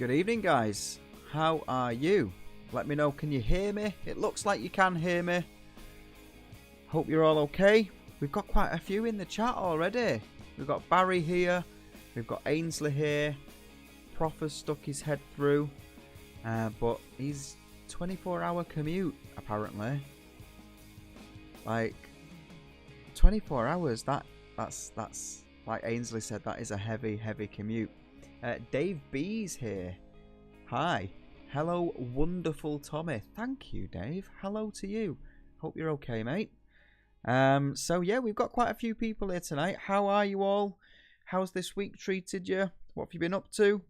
Good evening, guys. How are you? Let me know, can you hear me? It looks like you can hear me. Hope you're all okay. We've got quite a few in the chat already. We've got Barry here. We've got Ainsley here. Prof has stuck his head through. But he's 24-hour commute, apparently. Like, 24 hours, that's like Ainsley said, that is a heavy commute. Dave B's here. Hi. Hello, wonderful Tommy. Thank you, Dave. Hello to you. Hope you're okay, mate. So yeah, we've got quite a few people here tonight. How are you all? How's this week treated you? What have you been up to?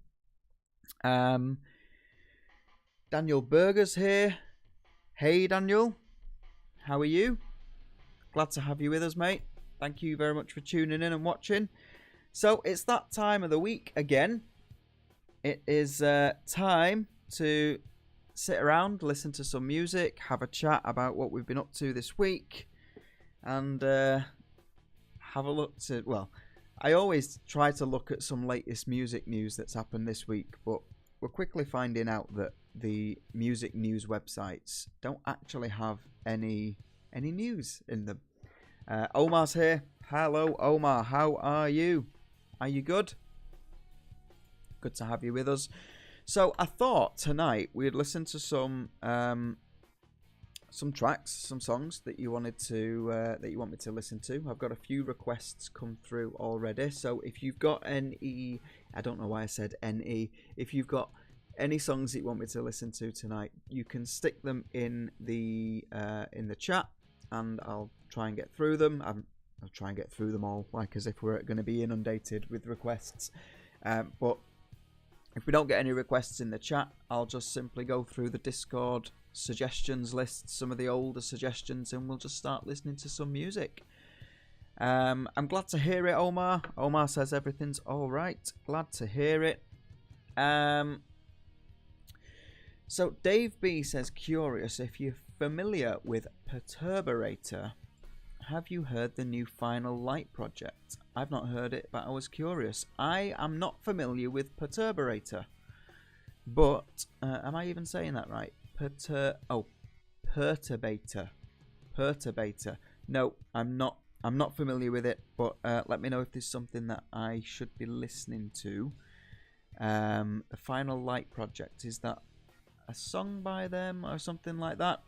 Daniel Berger's here. Hey, Daniel. How are you? Glad to have you with us, mate. Thank you very much for tuning in and watching. So, it's that time of the week again. It is time to sit around, listen to some music, have a chat about what we've been up to this week, and have a look to, well, I always try to look at some latest music news that's happened this week, but we're quickly finding out that the music news websites don't actually have any news in them. Omar's here. Hello, Omar. How are you? Are you good? Good to have you with us. So I thought tonight we'd listen to some tracks, some songs that you wanted to that you want me to listen to. I've got a few requests come through already. So if you've got any, I don't know why I said any. If you've got any songs that you want me to listen to tonight, you can stick them in the chat, and I'll try and get through them. I'll try and get through them all, like as if we're going to be inundated with requests. But if we don't get any requests in the chat, I'll just simply go through the Discord suggestions list, some of the older suggestions, and we'll just start listening to some music. I'm glad to hear it, Omar. Omar says everything's all right. Glad to hear it. So Dave B says, curious if you're familiar with Perturbator. Have you heard the new Final Light project? I've not heard it, but I was curious. I am not familiar with Perturbator. But, am I even saying that right? Perturbator. Perturbator. No, I'm not familiar with it, but let me know if there's something that I should be listening to. The Final Light project, is that a song by them or something like that?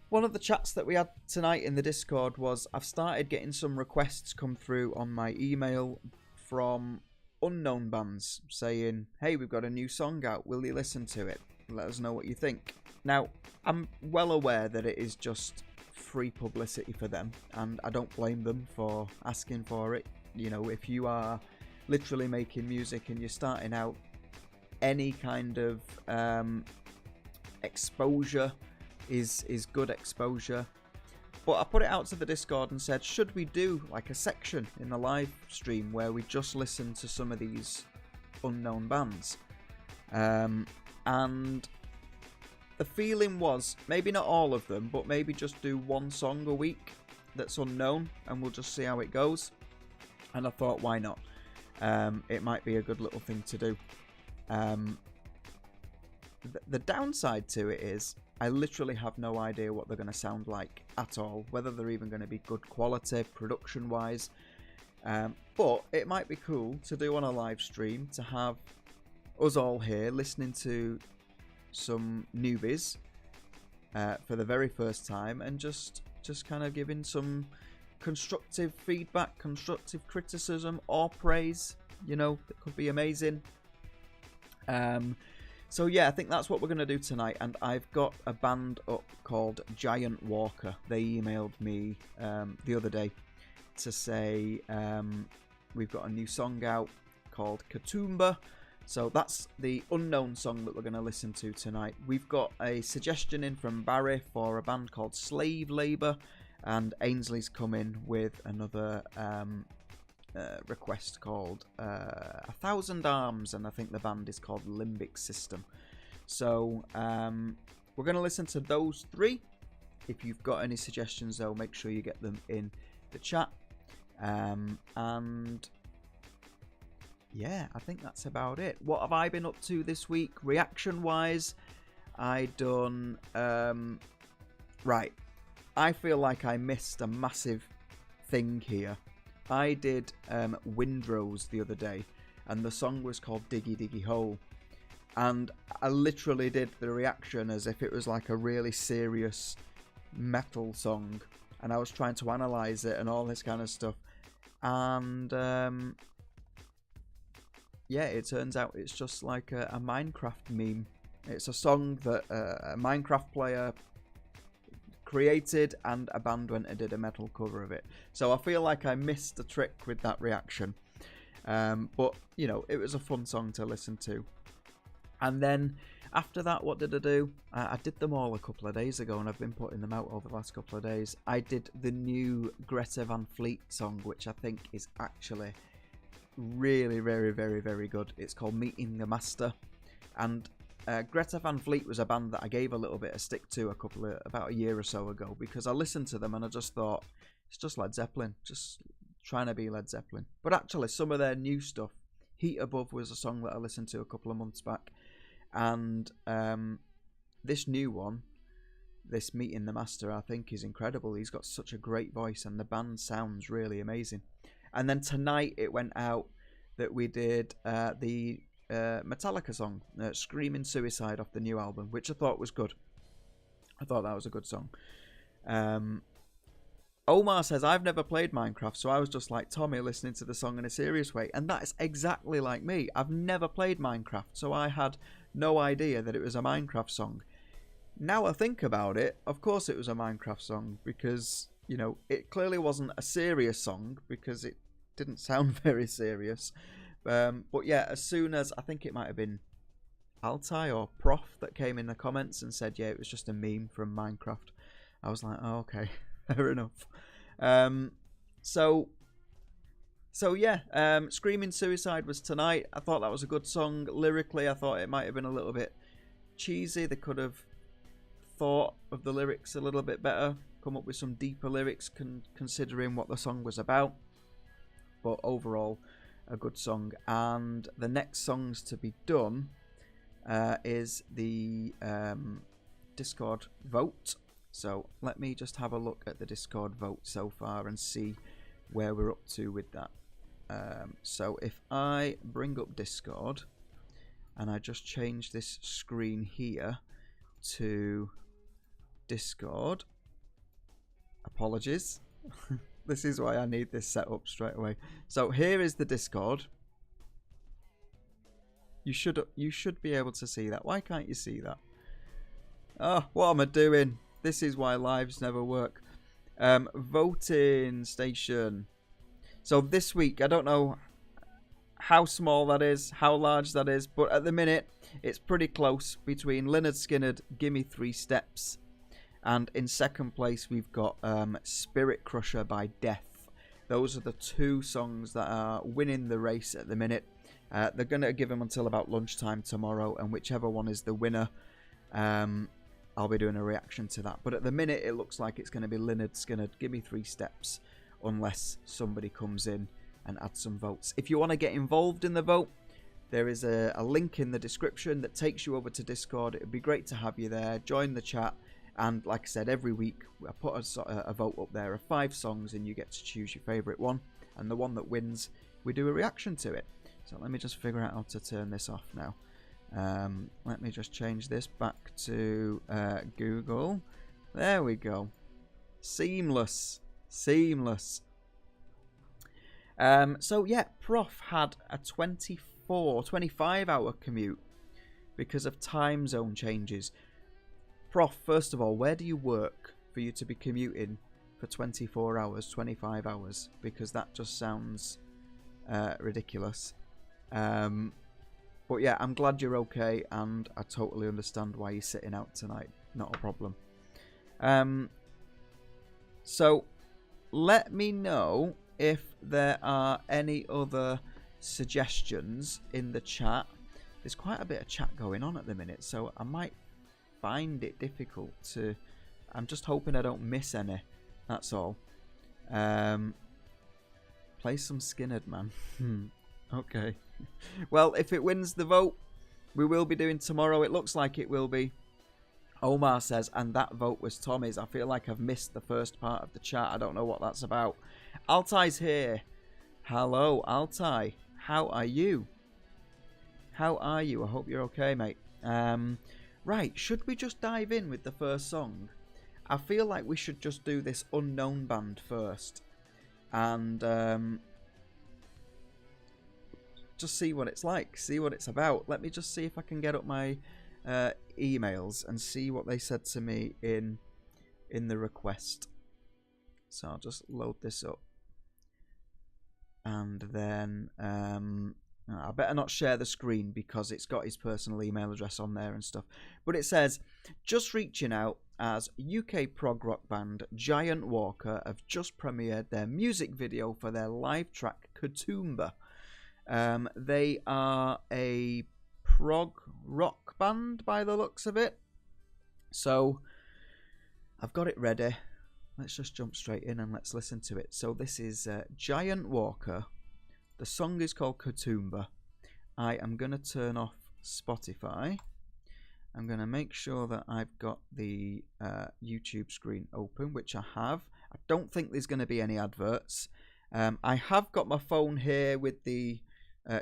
One of the chats that we had tonight in the Discord was, I've started getting some requests come through on my email from unknown bands saying, hey, we've got a new song out, will you listen to it? Let us know what you think. Now, I'm well aware that it is just free publicity for them, and I don't blame them for asking for it. You know, if you are literally making music and you're starting out, any kind of exposure is good exposure. But I put it out to the Discord and said, should we do like a section in the live stream where we just listen to some of these unknown bands? And the feeling was, maybe not all of them, but maybe just do one song a week that's unknown, and we'll just see how it goes. And I thought, why not? It might be a good little thing to do. The downside to it is, I literally have no idea what they're going to sound like at all, whether they're even going to be good quality production wise. But it might be cool to do on a live stream, to have us all here listening to some newbies for the very first time, and just kind of giving some constructive feedback, constructive criticism or praise, you know, that could be amazing. So yeah, I think that's what we're going to do tonight, and I've got a band up called Giant Walker. They emailed me the other day to say we've got a new song out called Katoomba. So that's the unknown song that we're going to listen to tonight. We've got a suggestion in from Barry for a band called Slave Labour, and Ainsley's come in with another request called 1,000 Arms, and I think the band is called Limbic System. So we're going to listen to those three. If you've got any suggestions though, make sure you get them in the chat. And yeah, I think that's about it. What have I been up to this week, reaction-wise? I done... right. I feel like I missed a massive thing here. I did Windrose the other day, and the song was called Diggy Diggy Hole. And I literally did the reaction as if it was like a really serious metal song. And I was trying to analyse it and all this kind of stuff. And yeah, it turns out it's just like a Minecraft meme. It's a song that a Minecraft player created, and a band went and did a metal cover of it. So I feel like I missed a trick with that reaction. But, you know, it was a fun song to listen to. And then after that, what did I do? I did them all a couple of days ago, and I've been putting them out over the last couple of days. I did the new Greta Van Fleet song, which I think is actually really, very, very, very good. It's called Meeting the Master. And Greta Van Fleet was a band that I gave a little bit of stick to about a year or so ago, because I listened to them and I just thought, it's just Led Zeppelin, just trying to be Led Zeppelin. But actually, some of their new stuff, Heat Above was a song that I listened to a couple of months back. And this new one, this Meeting the Master, I think is incredible. He's got such a great voice, and the band sounds really amazing. And then tonight it went out that we did the Metallica song, Screaming Suicide, off the new album, which I thought was good. I thought that was a good song. Omar says, I've never played Minecraft, so I was just like Tommy, listening to the song in a serious way. And that is exactly like me. I've never played Minecraft, so I had no idea that it was a Minecraft song. Now I think about it, of course it was a Minecraft song, because, you know, it clearly wasn't a serious song, because it didn't sound very serious. But yeah, as soon as, I think it might have been Altai or Prof that came in the comments and said, yeah, it was just a meme from Minecraft, I was like, oh, okay. Fair enough. So yeah, Screaming Suicide was tonight. I thought that was a good song. Lyrically, I thought it might have been a little bit cheesy. They could have thought of the lyrics a little bit better, come up with some deeper lyrics considering what the song was about. But overall, a good song. And the next songs to be done is the Discord vote. So let me just have a look at the Discord vote so far and see where we're up to with that. So if I bring up Discord and I just change this screen here to Discord, apologies. This is why I need this set up straight away. So here is the Discord. You should be able to see that. Why can't you see that? Oh, what am I doing? This is why lives never work. Voting station. So this week, I don't know how small that is, how large that is, but at the minute, it's pretty close between Lynyrd Skynyrd, Gimme 3 Steps, and in second place, we've got Spirit Crusher by Death. Those are the two songs that are winning the race at the minute. They're going to give them until about lunchtime tomorrow, and whichever one is the winner, I'll be doing a reaction to that. But at the minute, it looks like it's going to be Lynyrd Skynyrd, Gimme 3 Steps, unless somebody comes in and adds some votes. If you want to get involved in the vote, there is a link in the description that takes you over to Discord. It would be great to have you there. Join the chat. And like I said, every week, I put a vote up there of 5 songs, and you get to choose your favourite one. And the one that wins, we do a reaction to it. So let me just figure out how to turn this off now. Let me just change this back to Google. There we go. Seamless. So yeah, Prof had a 25 hour commute because of time zone changes. Prof, first of all, where do you work for you to be commuting for 24 hours, 25 hours? Because that just sounds ridiculous. But yeah, I'm glad you're okay, and I totally understand why you're sitting out tonight. Not a problem. So let me know if there are any other suggestions in the chat. There's quite a bit of chat going on at the minute, so I might find it difficult to... I'm just hoping I don't miss any, that's all. Play some Skynyrd, man. Okay. Well, if it wins the vote, we will be doing tomorrow. It looks like it will be. Omar says, and that vote was Tommy's. I feel like I've missed the first part of the chat. I don't know what that's about. Altai's here. Hello, Altai. How are you? How are you? I hope you're okay, mate. Right, should we just dive in with the first song? I feel like we should just do this unknown band first. And just see what it's like. See what it's about. Let me just see if I can get up my emails and see what they said to me in the request. So I'll just load this up. And then I better not share the screen because it's got his personal email address on there and stuff. But it says, just reaching out as UK prog rock band Giant Walker have just premiered their music video for their live track Katoomba. They are a prog rock band by the looks of it. So I've got it ready. Let's just jump straight in and let's listen to it. So this is Giant Walker. The song is called Katoomba. I am going to turn off Spotify. I'm going to make sure that I've got the YouTube screen open, which I have. I don't think there's going to be any adverts. I have got my phone here with the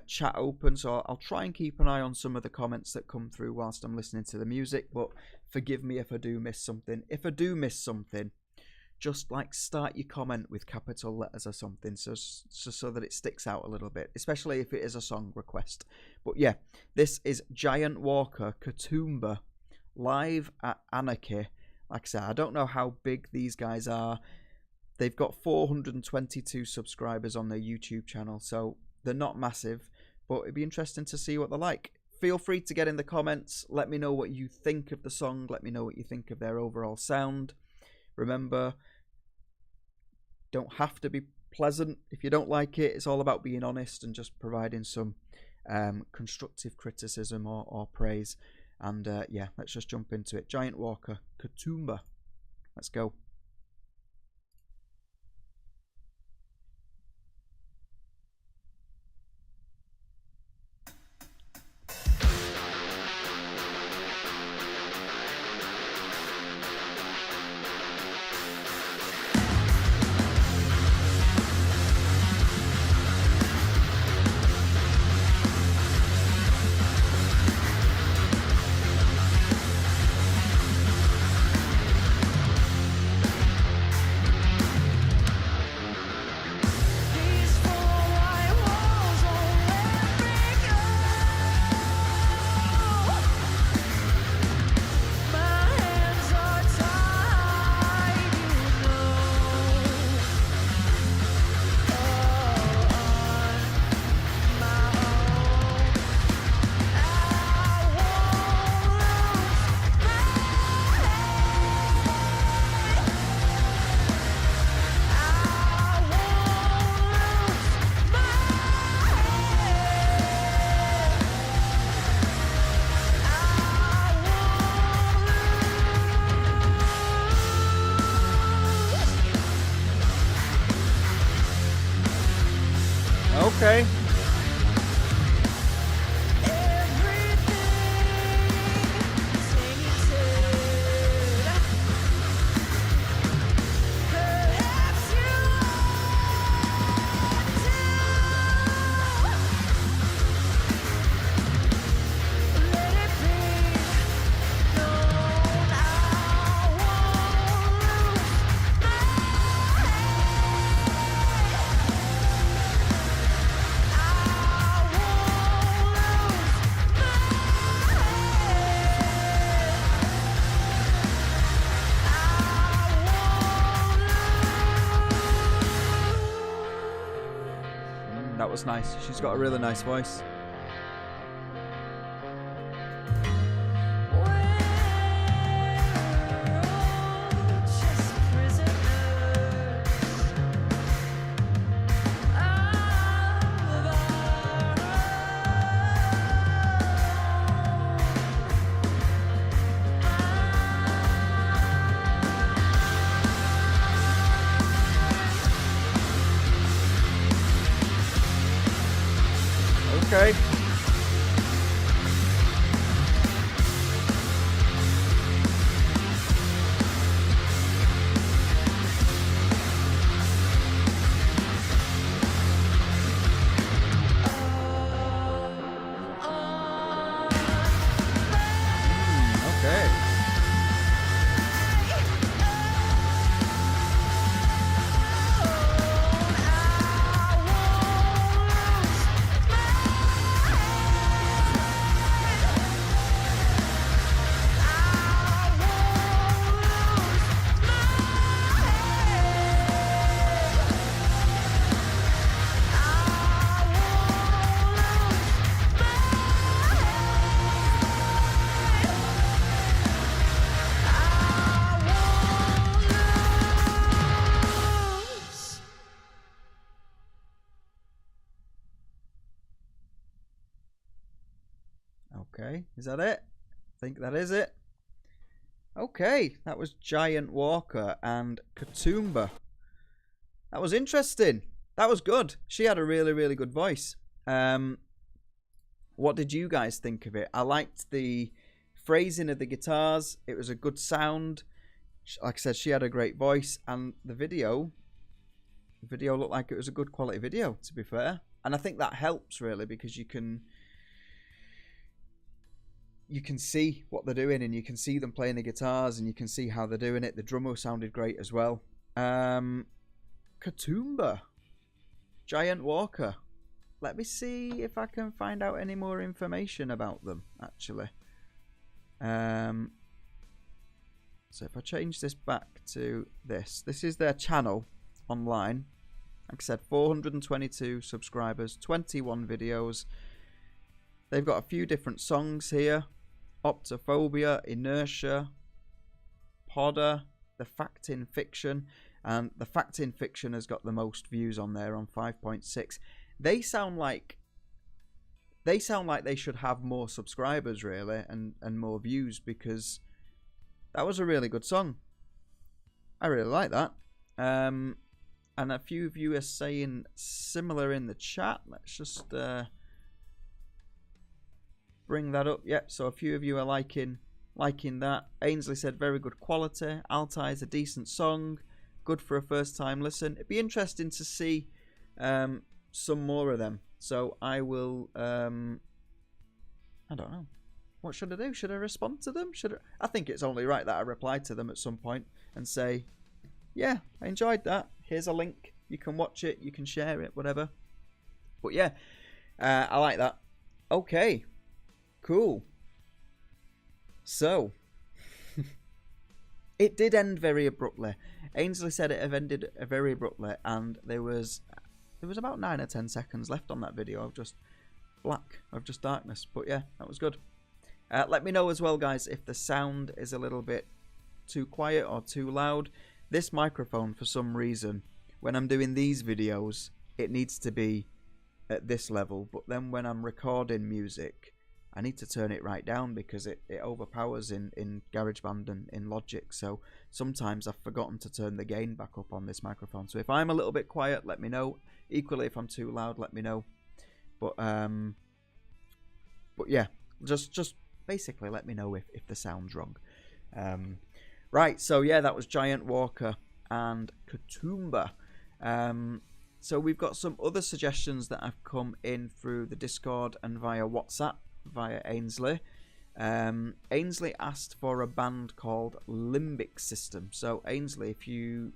chat open, so I'll try and keep an eye on some of the comments that come through whilst I'm listening to the music, but forgive me if I do miss something. If I do miss something, just like start your comment with capital letters or something, so that it sticks out a little bit, especially if it is a song request. But yeah, this is Giant Walker Katoomba live at Anarchy. Like I said, I don't know how big these guys are. They've got 422 subscribers on their YouTube channel, so they're not massive, but it'd be interesting to see what they're like. Feel free to get in the comments. Let me know what you think of the song. Let me know what you think of their overall sound. Remember, don't have to be pleasant. If you don't like it, it's all about being honest and just providing some constructive criticism or praise. And yeah, let's just jump into it. Giant Walker, Katoomba. Let's go. Okay. That was nice. She's got a really nice voice. Okay. Okay, is that it? I think that is it. Okay, that was Giant Walker and Katoomba. That was interesting. That was good. She had a really, really good voice. What did you guys think of it? I liked the phrasing of the guitars. It was a good sound. Like I said, she had a great voice, and the video looked like it was a good quality video, to be fair. And I think that helps really, because you can see what they're doing, and you can see them playing the guitars, and you can see how they're doing it. The drummer sounded great as well. Katoomba, Giant Walker. Let me see if I can find out any more information about them, actually. So if I change this back to this is their channel online. Like I said, 422 subscribers, 21 videos. They've got a few different songs here. Optophobia, Inertia, Podder, The Fact in Fiction. And The Fact in Fiction has got the most views on there, on 5.6. They sound like they should have more subscribers, really, and more views, because that was a really good song. I really like that. And a few of you are saying similar in the chat. Let's just bring that up. Yep, so a few of you are liking that. Ainsley said very good quality. Altai is a decent song, good for a first time listen. It'd be interesting to see some more of them. So I will I don't know. What should I do? Should I respond to them? I think it's only right that I reply to them at some point and say, yeah, I enjoyed that. Here's a link. You can watch it. You can share it, whatever. But yeah, I like that. Okay, cool. So, it did end very abruptly. Ainsley said it ended very abruptly, and there was about 9 or 10 seconds left on that video of just darkness. But yeah, that was good. Let me know as well, guys, if the sound is a little bit too quiet or too loud. This microphone, for some reason, when I'm doing these videos, it needs to be at this level. But then when I'm recording music, I need to turn it right down, because it overpowers in GarageBand and in Logic. So sometimes I've forgotten to turn the gain back up on this microphone. So if I'm a little bit quiet, let me know. Equally, if I'm too loud, let me know. But yeah, just basically let me know if the sound's wrong. Right, so yeah, that was Giant Walker and Katoomba. So we've got some other suggestions that have come in through the Discord and via WhatsApp, via Ainsley. Ainsley asked for a band called Limbic System. So Ainsley, if you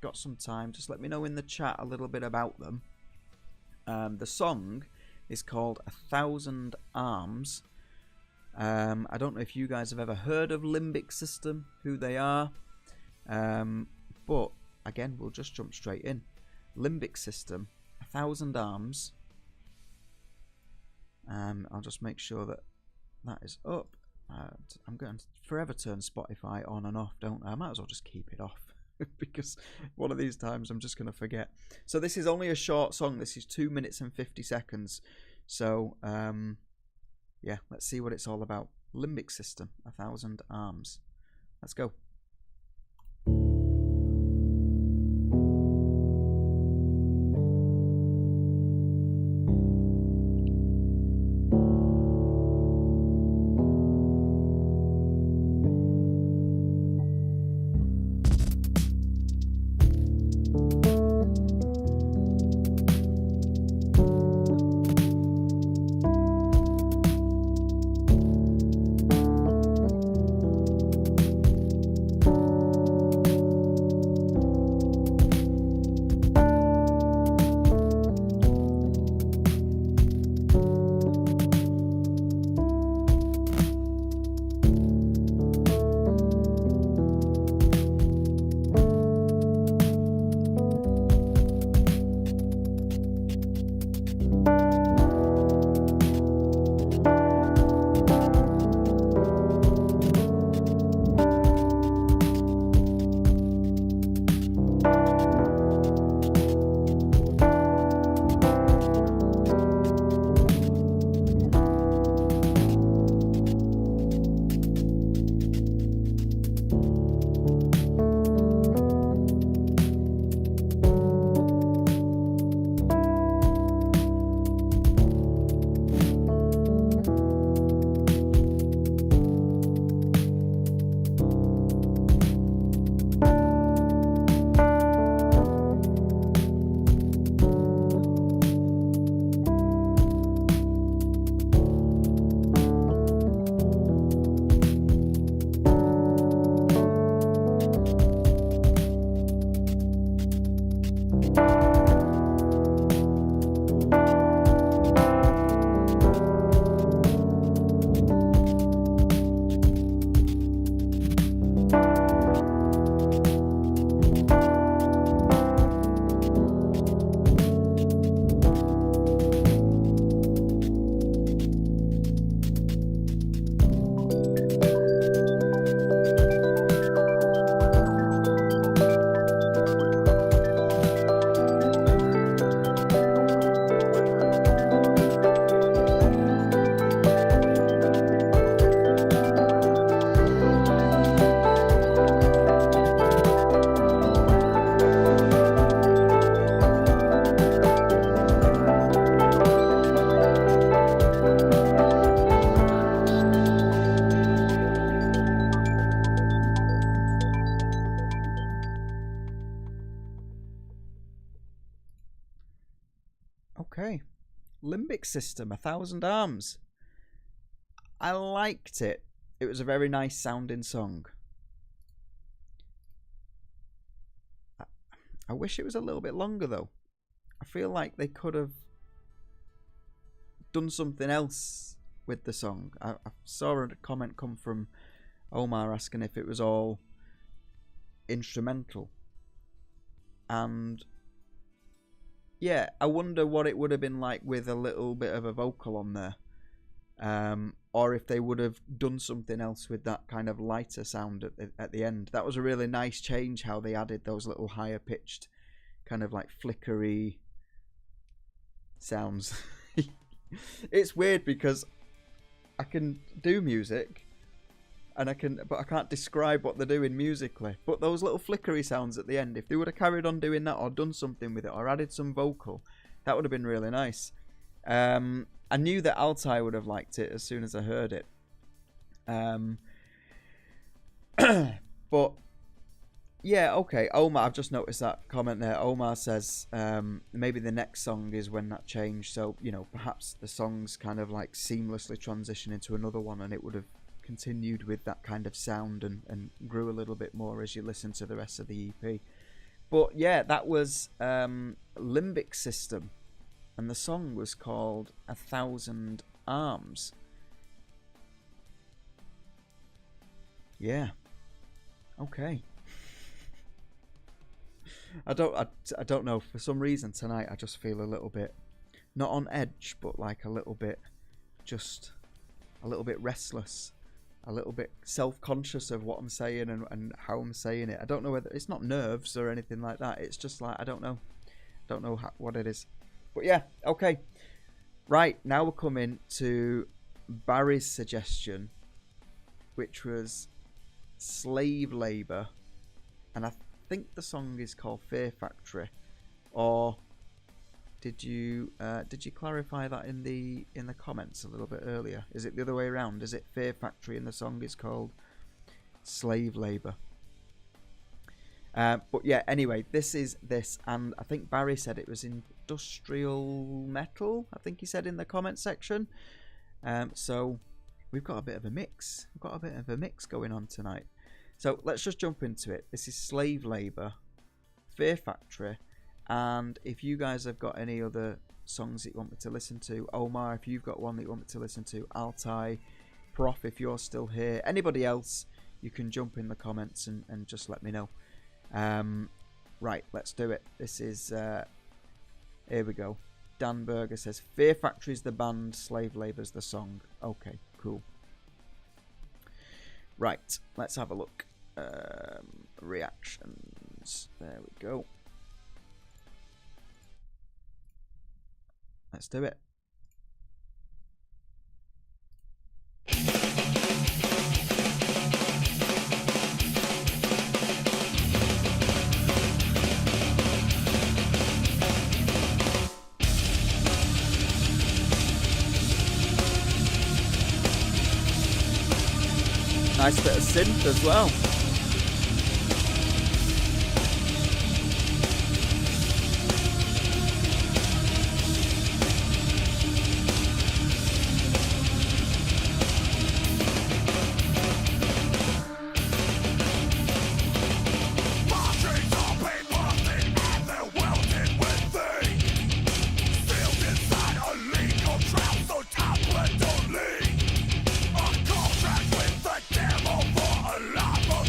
got some time, just let me know in the chat a little bit about them. The song is called 1,000 Arms. I don't know if you guys have ever heard of Limbic System, who they are, but again, we'll just jump straight in. Limbic System, 1,000 Arms. I'll just make sure that is up. I'm going to forever turn Spotify on and off, don't I? I might as well just keep it off, because one of these times I'm just going to forget. So this is only a short song. This is 2 minutes and 50 seconds. So yeah, let's see what it's all about. Limbic System, 1,000 Arms. Let's go. Okay. Limbic System, 1,000 Arms. I liked it. It was a very nice sounding song. I wish it was a little bit longer though. I feel like they could have done something else with the song. I saw a comment come from Omar asking if it was all instrumental. And yeah, I wonder what it would have been like with a little bit of a vocal on there. Or if they would have done something else with that kind of lighter sound at the end. That was a really nice change, how they added those little higher pitched kind of like flickery sounds. It's weird because I can do music and but I can't describe what they're doing musically. But those little flickery sounds at the end, if they would have carried on doing that or done something with it or added some vocal, that would have been really nice. I knew that Altai would have liked it as soon as I heard it. But yeah, okay. Omar, I've just noticed that comment there. Omar says maybe the next song is when that changed. So, you know, perhaps the songs kind of like seamlessly transition into another one and it would have continued with that kind of sound and grew a little bit more as you listen to the rest of the EP. But yeah, that was Limbic System. And the song was called 1,000 Arms. Yeah. Okay. I don't know. For some reason tonight, I just feel a little bit, not on edge, but like a little bit restless, a little bit self-conscious of what I'm saying and how I'm saying it. I don't know whether it's not nerves or anything like that. It's just like I don't know what it is. But yeah, okay. Right, now we're coming to Barry's suggestion, which was Slave Labour, and I think the song is called Fear Factory. Or did you clarify that in the comments a little bit earlier? Is it the other way around? Is it Fear Factory and the song is called Slave Labour? But yeah, anyway, this is this, and I think Barry said it was industrial metal, I think he said in the comment section. So we've got a bit of a mix. We've got a bit of a mix going on tonight. So let's just jump into it. This is Slave Labour, Fear Factory, and if you guys have got any other songs that you want me to listen to, Omar, if you've got one that you want me to listen to, Altai, Prof, if you're still here, anybody else, you can jump in the comments and just let me know. Right, let's do it. This is here we go. Dan Berger says Fear Factory's the band, Slave Labour's the song. Okay, cool. Right, let's have a look. Reactions. There we go. Let's do it. Nice bit of synth as well. Contract with the devil for a life of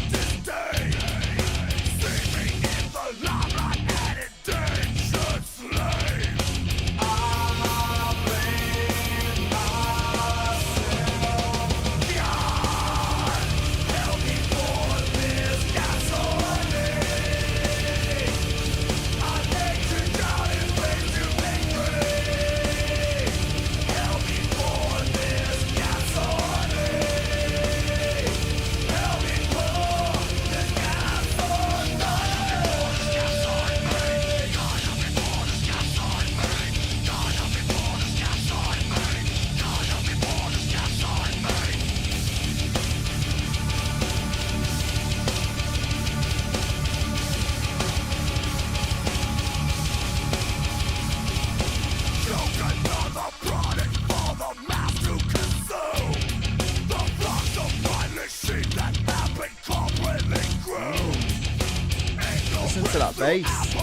to that bass.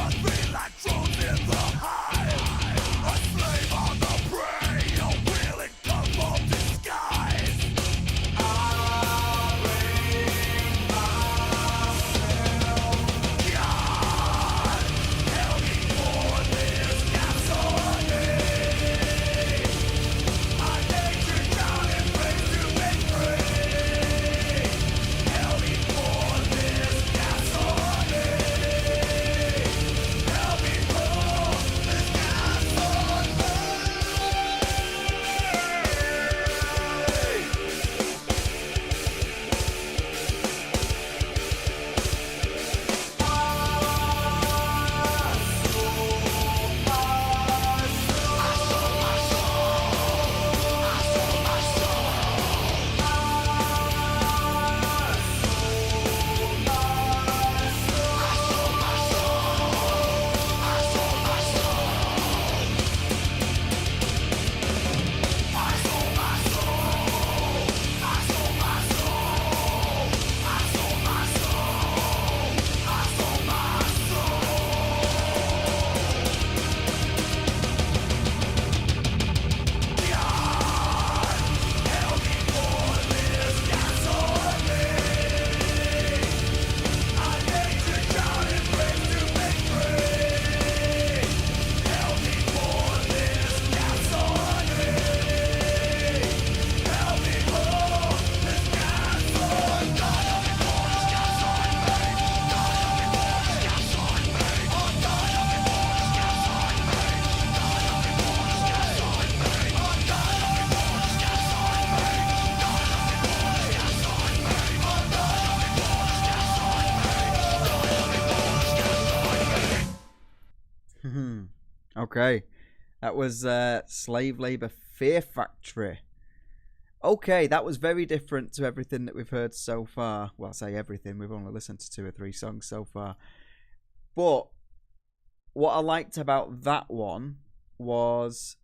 Okay, that was Slave Labour Fear Factory. Okay, that was very different to everything that we've heard so far. Well, I say everything, we've only listened to 2 or 3 songs so far. But what I liked about that one was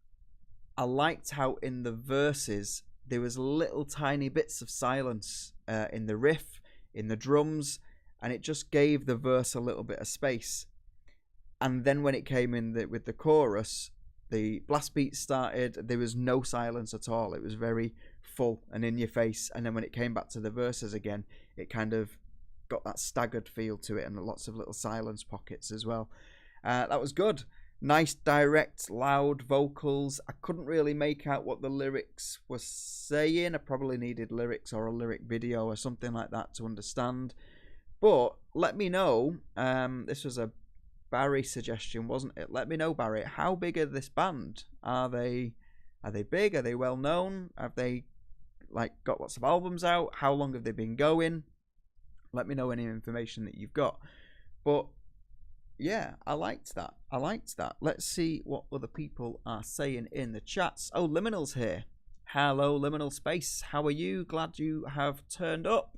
I liked how in the verses there was little tiny bits of silence in the riff, in the drums, and it just gave the verse a little bit of space. And then when it came in with the chorus, the blast beat started, there was no silence at all. It was very full and in your face. And then when it came back to the verses again, it kind of got that staggered feel to it and lots of little silence pockets as well. That was good. Nice, direct, loud vocals. I couldn't really make out what the lyrics were saying. I probably needed lyrics or a lyric video or something like that to understand. But let me know. This was a Barry suggestion, wasn't it? Let me know, Barry. How big are this band? Are they big? Are they well known? Have they got lots of albums out? How long have they been going? Let me know any information that you've got. But yeah, I liked that. Let's see what other people are saying in the chats. Oh, Liminal's here. Hello, Liminal Space. How are you? Glad you have turned up.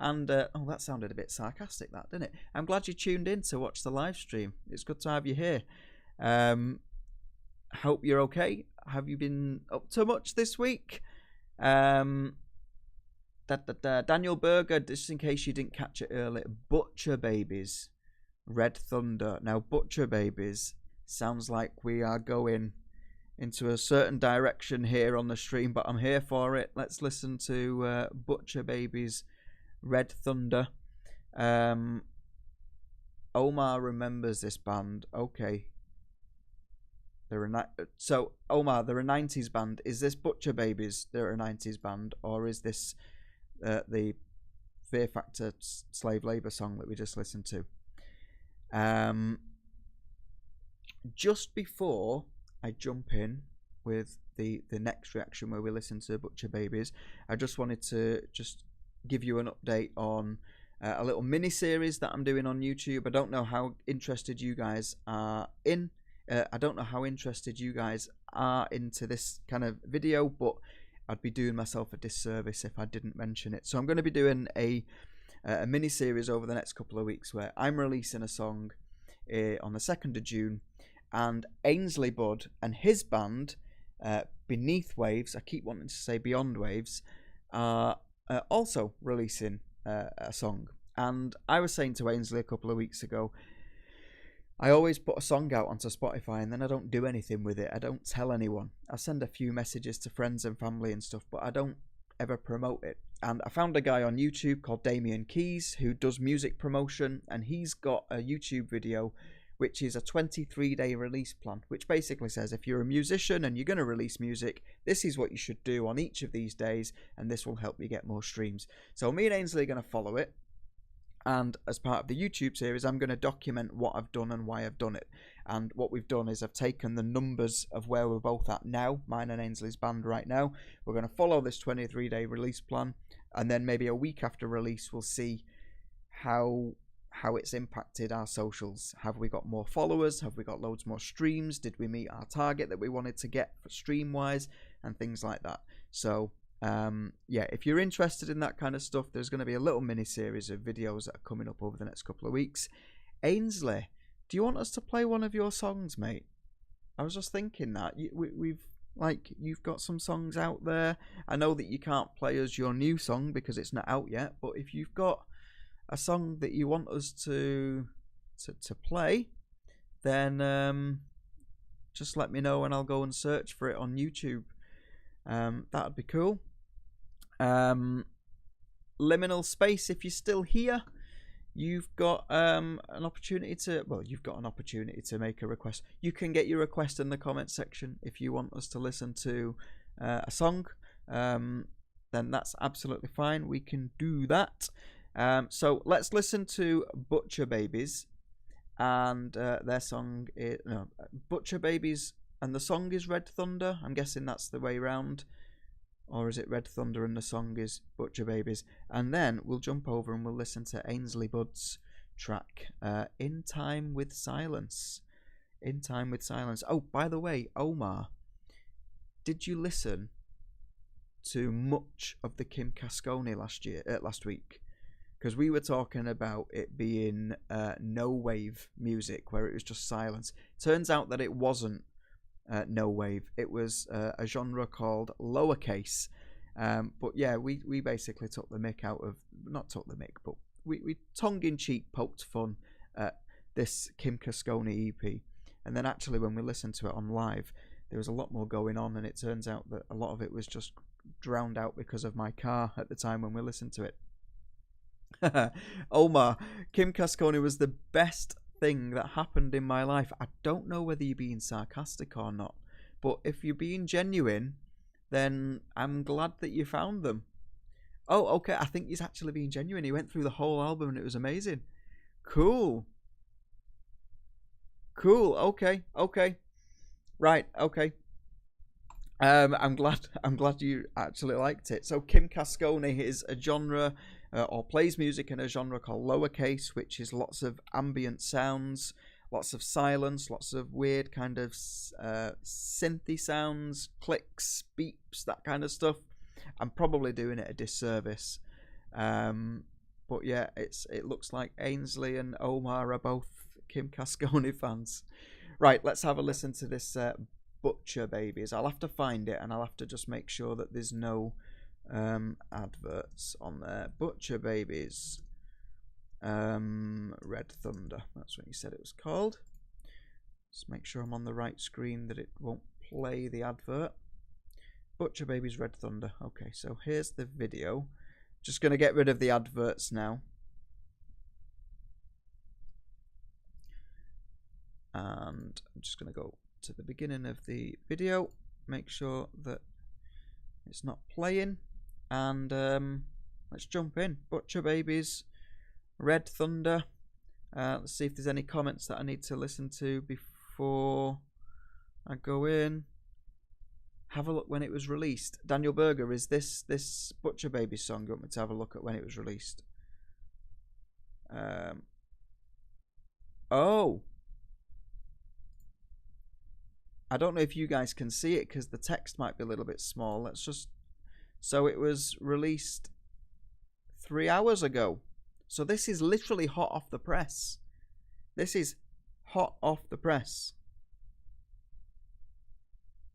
And, oh, that sounded a bit sarcastic, that, didn't it? I'm glad you tuned in to watch the live stream. It's good to have you here. Hope you're okay. Have you been up to much this week? Daniel Berger, just in case you didn't catch it earlier, Butcher Babies, Red Thunder. Now, Butcher Babies sounds like we are going into a certain direction here on the stream, but I'm here for it. Let's listen to Butcher Babies, Red Thunder. Omar remembers this band. Okay. So, Omar, they're a 90s band. Is this Butcher Babies? They're a 90s band. Or is this the Fear Factor Slave Labour song that we just listened to? Just before I jump in with the next reaction where we listen to Butcher Babies, I just wanted to give you an update on a little mini series that I'm doing on YouTube. I don't know how interested you guys are in. I don't know how interested you guys are into this kind of video, but I'd be doing myself a disservice if I didn't mention it. So I'm going to be doing a mini series over the next couple of weeks where I'm releasing a song on the 2nd of June, and Ainsley Budd and his band Beneath Waves, I keep wanting to say Beyond Waves, are also releasing a song. And I was saying to Ainsley a couple of weeks ago, I always put a song out onto Spotify and then I don't do anything with it. I don't tell anyone. I send a few messages to friends and family and stuff, but I don't ever promote it. And I found a guy on YouTube called Damien Keys who does music promotion, and he's got a YouTube video which is a 23-day release plan, which basically says if you're a musician and you're going to release music, this is what you should do on each of these days, and this will help you get more streams. So me and Ainsley are going to follow it, and as part of the YouTube series, I'm going to document what I've done and why I've done it. And what we've done is I've taken the numbers of where we're both at now, mine and Ainsley's band right now. We're going to follow this 23-day release plan, and then maybe a week after release, we'll see how it's impacted our socials. Have we got more followers? Have we got loads more streams? Did we meet our target that we wanted to get for stream wise, and things like that? So yeah, if you're interested in that kind of stuff, there's going to be a little mini series of videos that are coming up over the next couple of weeks. Ainsley, do you want us to play one of your songs, mate? I was just thinking that you've got some songs out there. I know that you can't play us your new song because it's not out yet, but if you've got a song that you want us to play, then just let me know and I'll go and search for it on YouTube. That'd be cool. Liminal Space, if you're still here, you've got an opportunity to make a request. You can get your request in the comment section if you want us to listen to a song. Then that's absolutely fine. We can do that. So let's listen to Butcher Babies, and their song is Butcher Babies, and the song is Red Thunder. I'm guessing that's the way round, or is it Red Thunder and the song is Butcher Babies? And then we'll jump over and we'll listen to Ainsley Budd's track, In Time with Silence. In Time with Silence. Oh, by the way, Omar, did you listen to much of the Kim Cascone last week? Because we were talking about it being no wave music, where it was just silence. Turns out that it wasn't no wave. It was a genre called lowercase. But yeah, we basically took the mick out of, not took the mick, but we tongue-in-cheek poked fun at this Kim Cascone EP. And then actually when we listened to it on live, there was a lot more going on, and it turns out that a lot of it was just drowned out because of my car at the time when we listened to it. Omar, Kim Cascone was the best thing that happened in my life. I don't know whether you're being sarcastic or not, but if you're being genuine, then I'm glad that you found them. Oh, okay, I think he's actually being genuine. He went through the whole album and it was amazing. Cool. Okay. Right, okay. I'm glad you actually liked it. So Kim Cascone is a genre, or plays music in a genre called lowercase, which is lots of ambient sounds, lots of silence, lots of weird kind of synthy sounds, clicks, beeps, that kind of stuff. I'm probably doing it a disservice, but yeah, it looks like Ainsley and Omar are both Kim Cascone fans. Right, let's have a listen to this Butcher Babies. I'll have to find it, and I'll have to just make sure that there's no adverts on there. Butcher Babies, Red Thunder, that's what you said it was called. Just make sure I'm on the right screen, that it won't play the advert. Butcher Babies, Red Thunder. Okay, so here's the video. Just going to get rid of the adverts now. And I'm just going to go to the beginning of the video, make sure that it's not playing, and let's jump in. Butcher Babies, Red Thunder. Let's see if there's any comments that I need to listen to before I go in. Have a look when it was released. Daniel Berger, is this Butcher Babies song? You want me to have a look at when it was released? Oh, I don't know if you guys can see it because the text might be a little bit small. Let's just... So it was released 3 hours ago. So this is literally hot off the press. This is hot off the press.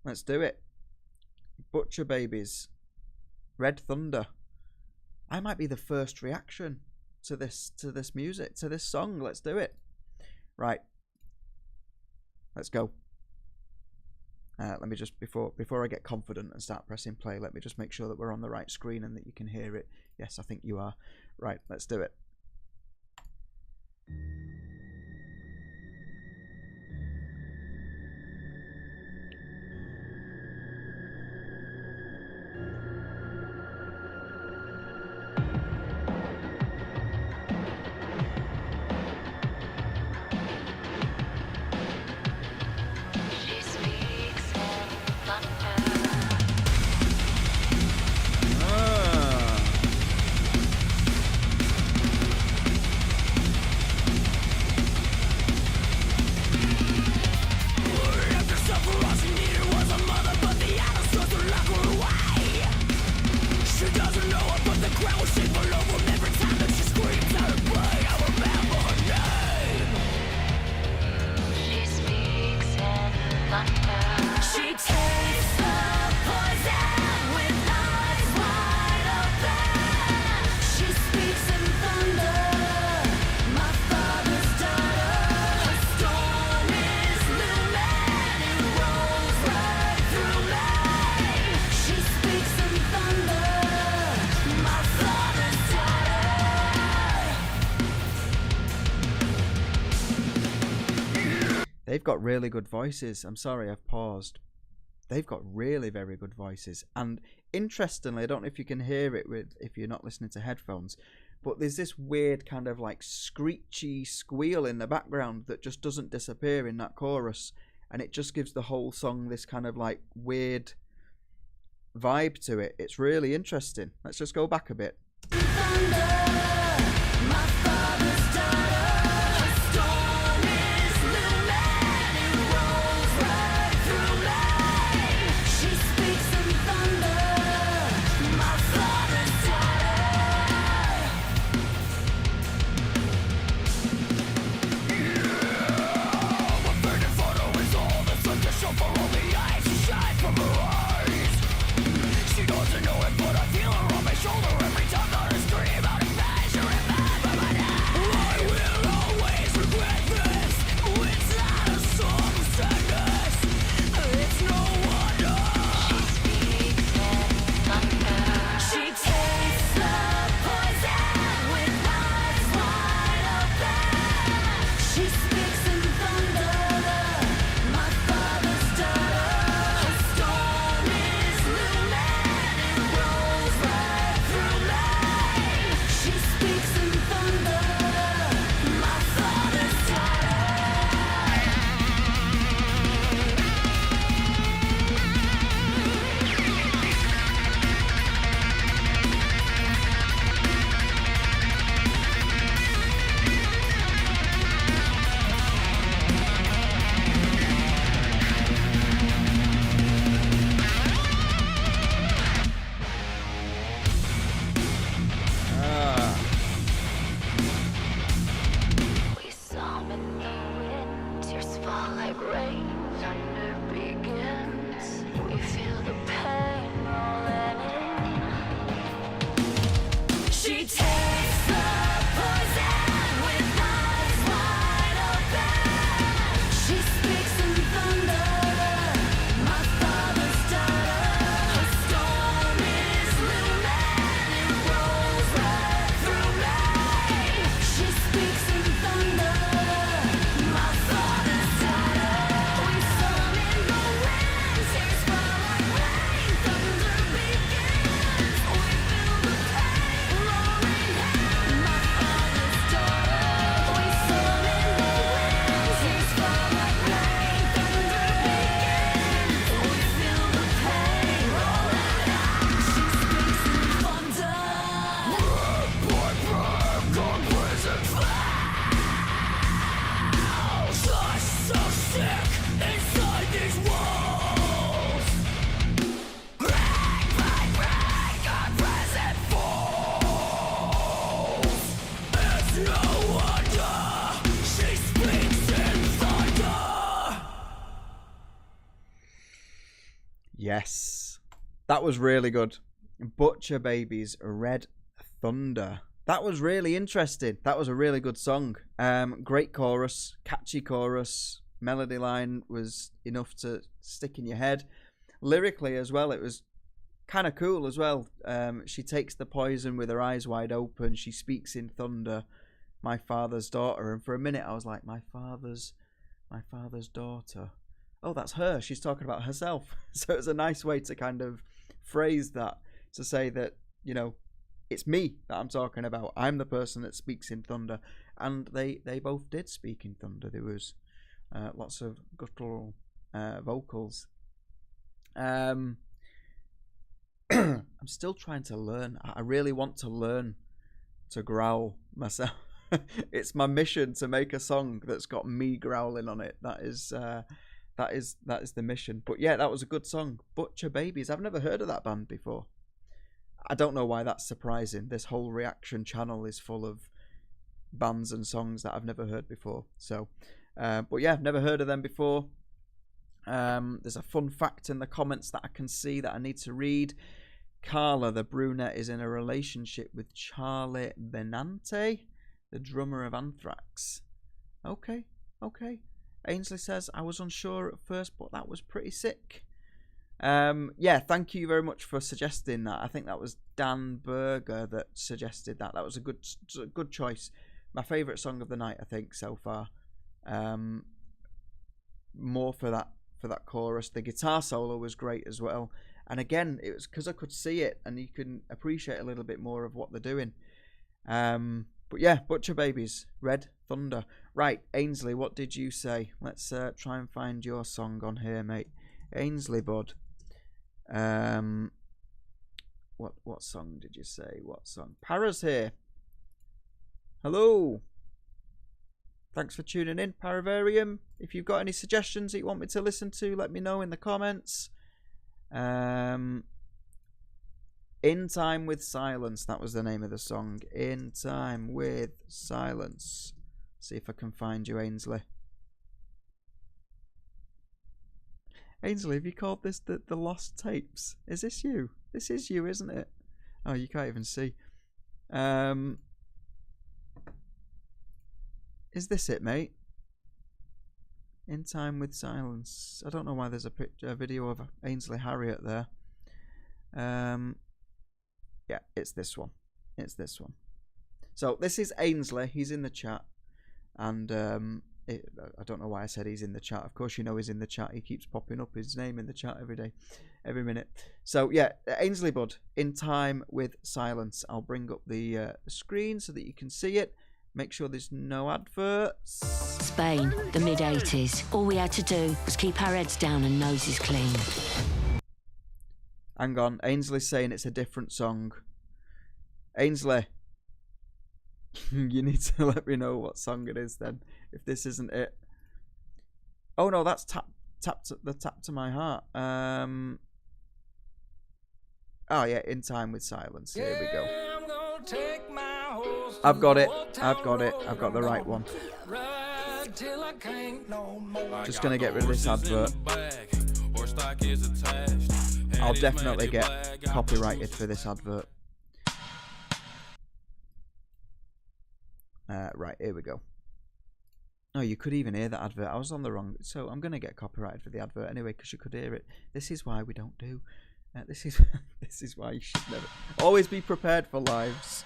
Let's do it. Butcher Babies, Red Thunder. I might be the first reaction to this music, to this song. Let's do it. Right. Let's go. Let me just, before I get confident and start pressing play, let me just make sure that we're on the right screen and that you can hear it. Yes, I think you are. Right, let's do it. They've got really good voices. I'm sorry, I've paused. They've got really very good voices. And interestingly, I don't know if you can hear it if you're not listening to headphones, but there's this weird kind of like screechy squeal in the background that just doesn't disappear in that chorus. And it just gives the whole song this kind of like weird vibe to it. It's really interesting. Let's just go back a bit. Yes, that was really good. Butcher Babies, Red Thunder. That was really interesting. That was a really good song. Great chorus, catchy chorus, melody line was enough to stick in your head. Lyrically as well, it was kind of cool as well. She takes the poison with her eyes wide open. She speaks in thunder, my father's daughter. And for a minute I was like, my father's daughter. Oh, that's her. She's talking about herself. So it was a nice way to kind of phrase that, to say that, you know, it's me that I'm talking about. I'm the person that speaks in thunder. And they both did speak in thunder. There was lots of guttural vocals. I'm still trying to learn. I really want to learn to growl myself. It's my mission to make a song that's got me growling on it. That is the mission. But yeah, that was a good song. Butcher Babies. I've never heard of that band before. I don't know why that's surprising. This whole reaction channel is full of bands and songs that I've never heard before. So, but yeah, I've never heard of them before. There's a fun fact in the comments that I can see that I need to read. Carla, the brunette, is in a relationship with Charlie Benante, the drummer of Anthrax. Okay. Ainsley says, I was unsure at first, but that was pretty sick. Yeah, thank you very much for suggesting that. I think that was Dan Berger that suggested that. That was a good choice. My favourite song of the night, I think, so far. More for that chorus. The guitar solo was great as well. And again, it was because I could see it, and you can appreciate a little bit more of what they're doing. But yeah, Butcher Babies, Red Thunder. Right, Ainsley, what did you say? Let's try and find your song on here, mate. Ainsley, bud. What song did you say? What song? Para's here. Hello. Thanks for tuning in, Paravarium. If you've got any suggestions that you want me to listen to, let me know in the comments. In Time with Silence, that was the name of the song. In Time with Silence. See if I can find you, Ainsley. Ainsley, have you called this the Lost Tapes? Is this you? This is you, isn't it? Oh, you can't even see. Is this it, mate? In Time with Silence. I don't know why there's a video of Ainsley Harriott there. Yeah, it's this one. It's this one. So this is Ainsley. He's in the chat, and I don't know why I said he's in the chat. Of course, you know he's in the chat. He keeps popping up his name in the chat every day, every minute. So yeah, Ainsley bud, In Time with Silence. I'll bring up the screen so that you can see it. Make sure there's no adverts. Spain, the mid-80s. All we had to do was keep our heads down and noses clean. Hang on, Ainsley's saying it's a different song. Ainsley, you need to let me know what song it is then, if this isn't it. Oh no, that's Tap to My Heart. Oh yeah, In Time with Silence. Here we go. I've got it. I've got the right one. Just gonna get rid of this advert. I'll definitely get copyrighted for this advert. Right, here we go. Oh, you could even hear that advert. I was on the wrong... So I'm going to get copyrighted for the advert anyway, because you could hear it. This is why we don't do... this is why you should never... Always be prepared for lives.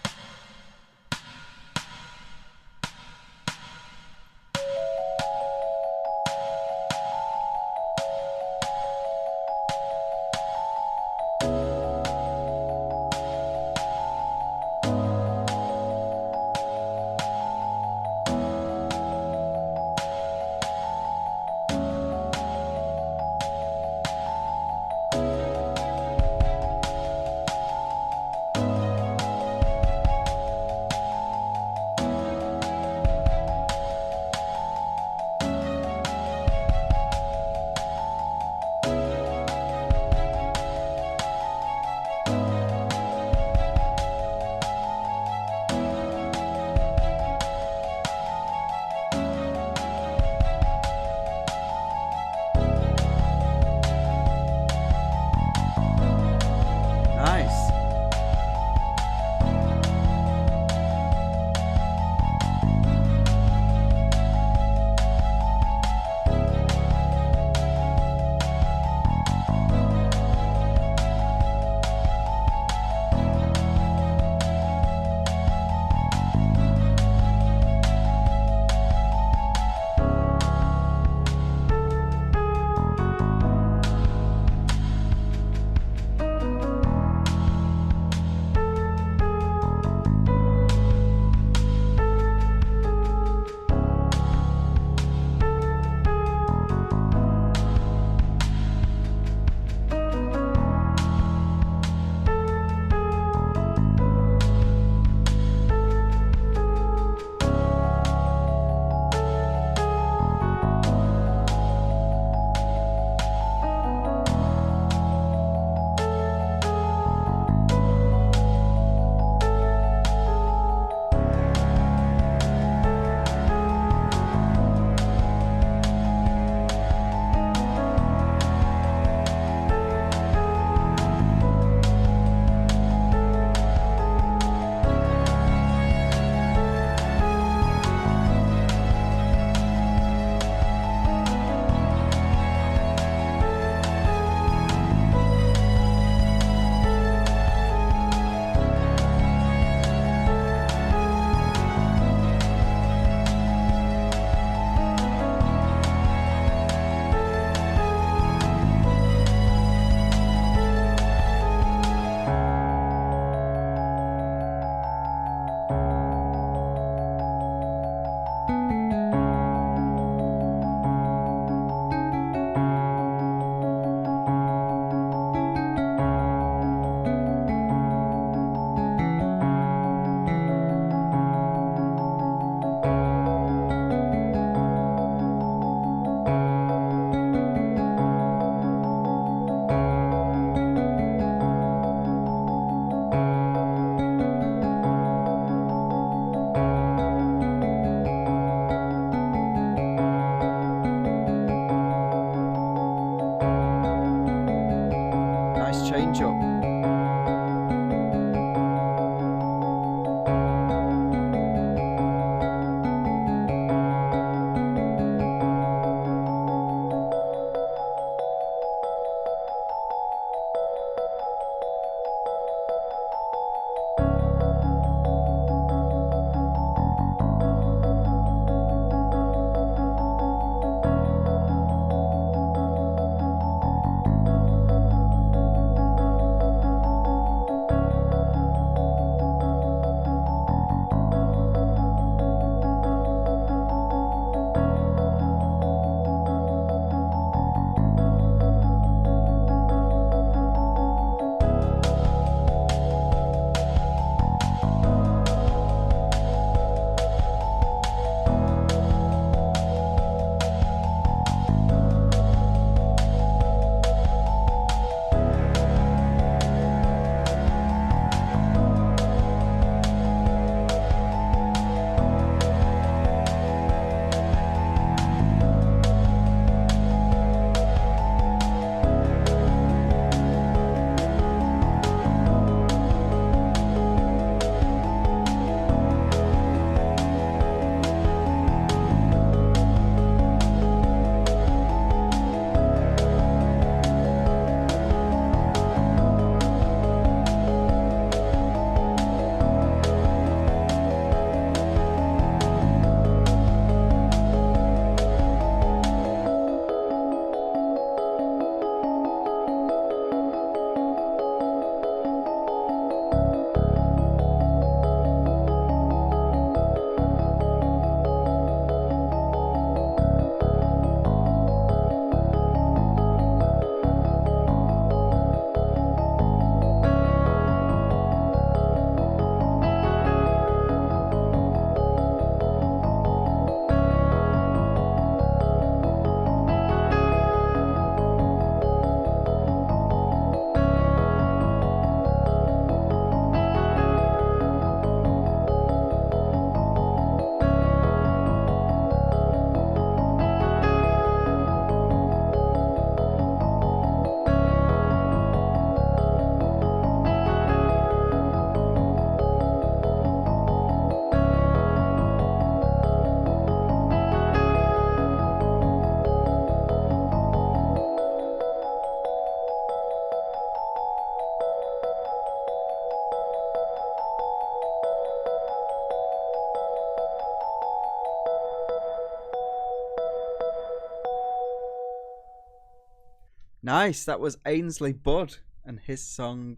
Nice. That was Ainsley Budd and his song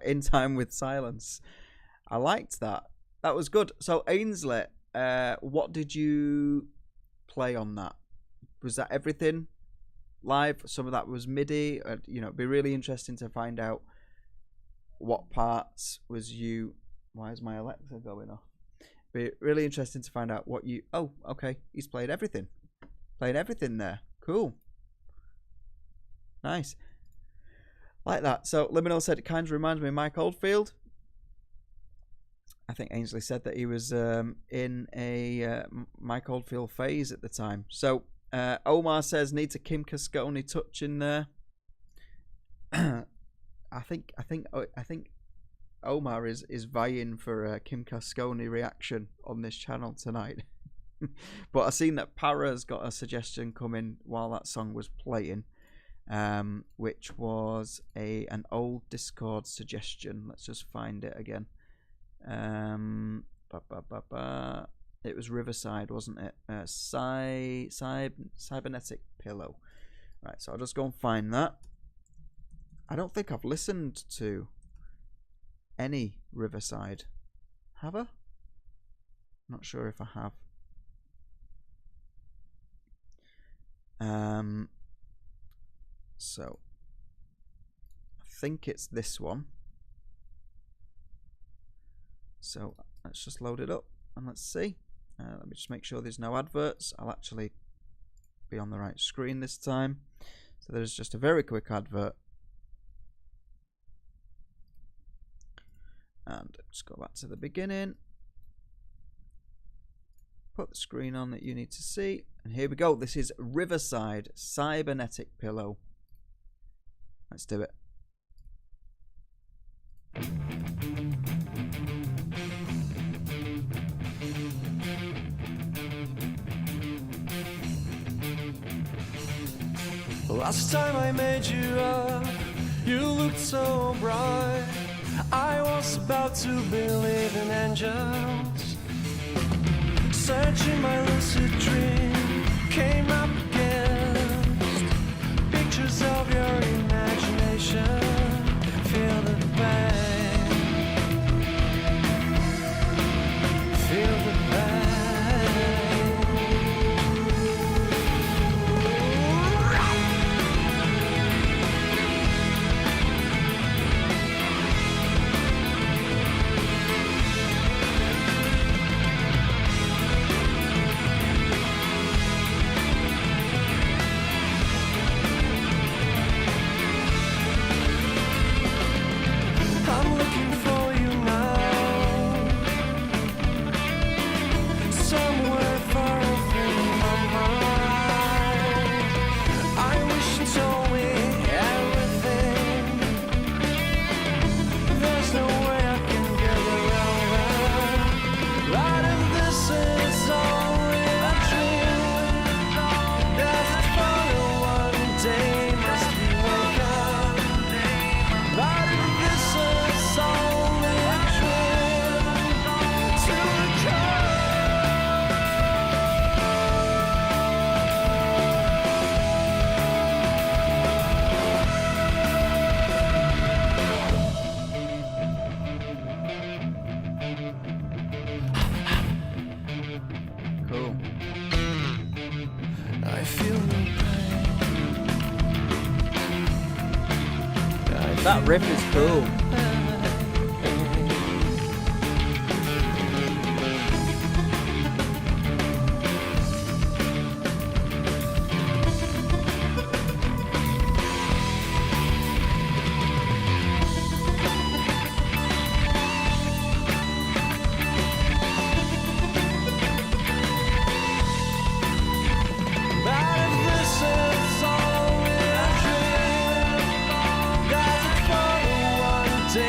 In Time with Silence. I liked that. That was good. So Ainsley, what did you play on that? Was that everything live? Some of that was MIDI. It'd be really interesting to find out what parts was you. Why is my Alexa going off? Be really interesting to find out what you. Oh, okay. He's played everything. Played everything there. Cool. Nice. Like that. So Liminal said it kind of reminds me of Mike Oldfield. I think Ainsley said that he was in a Mike Oldfield phase at the time. So Omar says needs a Kim Cascone touch in there. I think Omar is vying for a Kim Cascone reaction on this channel tonight. But I seen that Para's got a suggestion coming while that song was playing, which was an old Discord suggestion. Let's just find it again. It was Riverside, wasn't it? Cybernetic Pillow. Right, so I'll just go and find that. I don't think I've listened to any Riverside. Have I? Not sure if I have. So I think it's this one. So let's just load it up and let's see. Let me just make sure there's no adverts. I'll actually be on the right screen this time. So there's just a very quick advert. And just go back to the beginning. Put the screen on that you need to see. And here we go. This is Riverside Cybernetic Pillow. Let's do it. Last time I made you up, you looked so bright. I was about to believe in angels. Searching my lucid dream, came up against pictures of your imagination. Feel the pain, feel the pain. That riff is cool. Day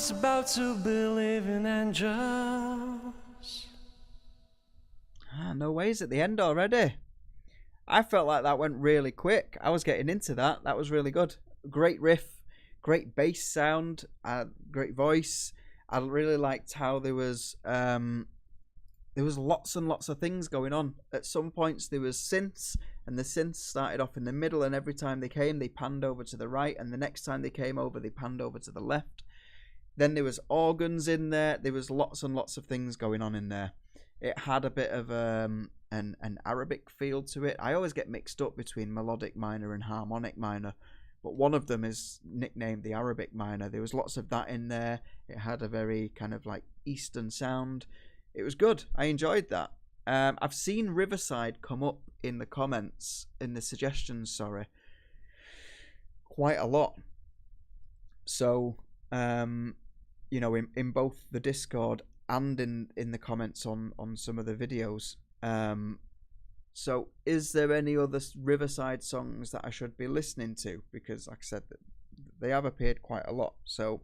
was about to believe in angels. No ways at the end already. I felt like that went really quick. I was getting into that. That was really good. Great riff, great bass sound, great voice. I really liked how there was lots and lots of things going on. At some points there was synths, and the synths started off in the middle, and every time they came they panned over to the right, and the next time they came over they panned over to the left. Then there was organs in there. There was lots and lots of things going on in there. It had a bit of an Arabic feel to it. I always get mixed up between melodic minor and harmonic minor, but one of them is nicknamed the Arabic minor. There was lots of that in there. It had a very kind of like Eastern sound. It was good. I enjoyed that. I've seen Riverside come up in the comments, in the suggestions, quite a lot. So, you know, in both the Discord and in the comments on some of the videos. So is there any other Riverside songs that I should be listening to? Because like I said, they have appeared quite a lot. So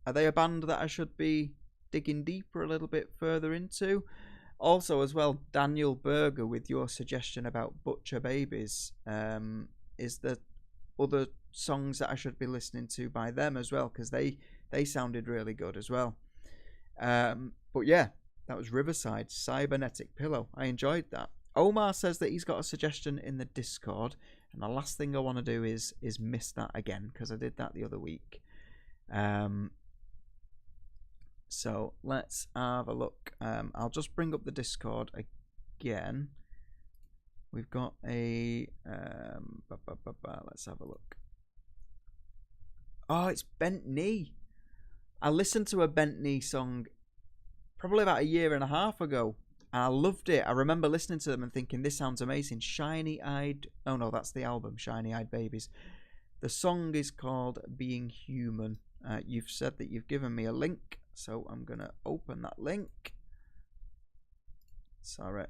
are they a band that I should be digging deeper a little bit further into? Also as well, Daniel Berger, with your suggestion about Butcher Babies, is there other songs that I should be listening to by them as well? Because they sounded really good as well. But yeah, that was Riverside, Cybernetic Pillow. I enjoyed that. Omar says that he's got a suggestion in the Discord, and the last thing I want to do is miss that again, because I did that the other week. So let's have a look. I'll just bring up the Discord again. We've got a let's have a look. Oh, it's Bent Knee. I listened to a Bent Knee song probably about a year and a half ago, and I loved it. I remember listening to them and thinking, this sounds amazing. Shiny Eyed... Oh no, that's the album, Shiny Eyed Babies. The song is called Being Human. You've said that you've given me a link, so I'm going to open that link. Sorry.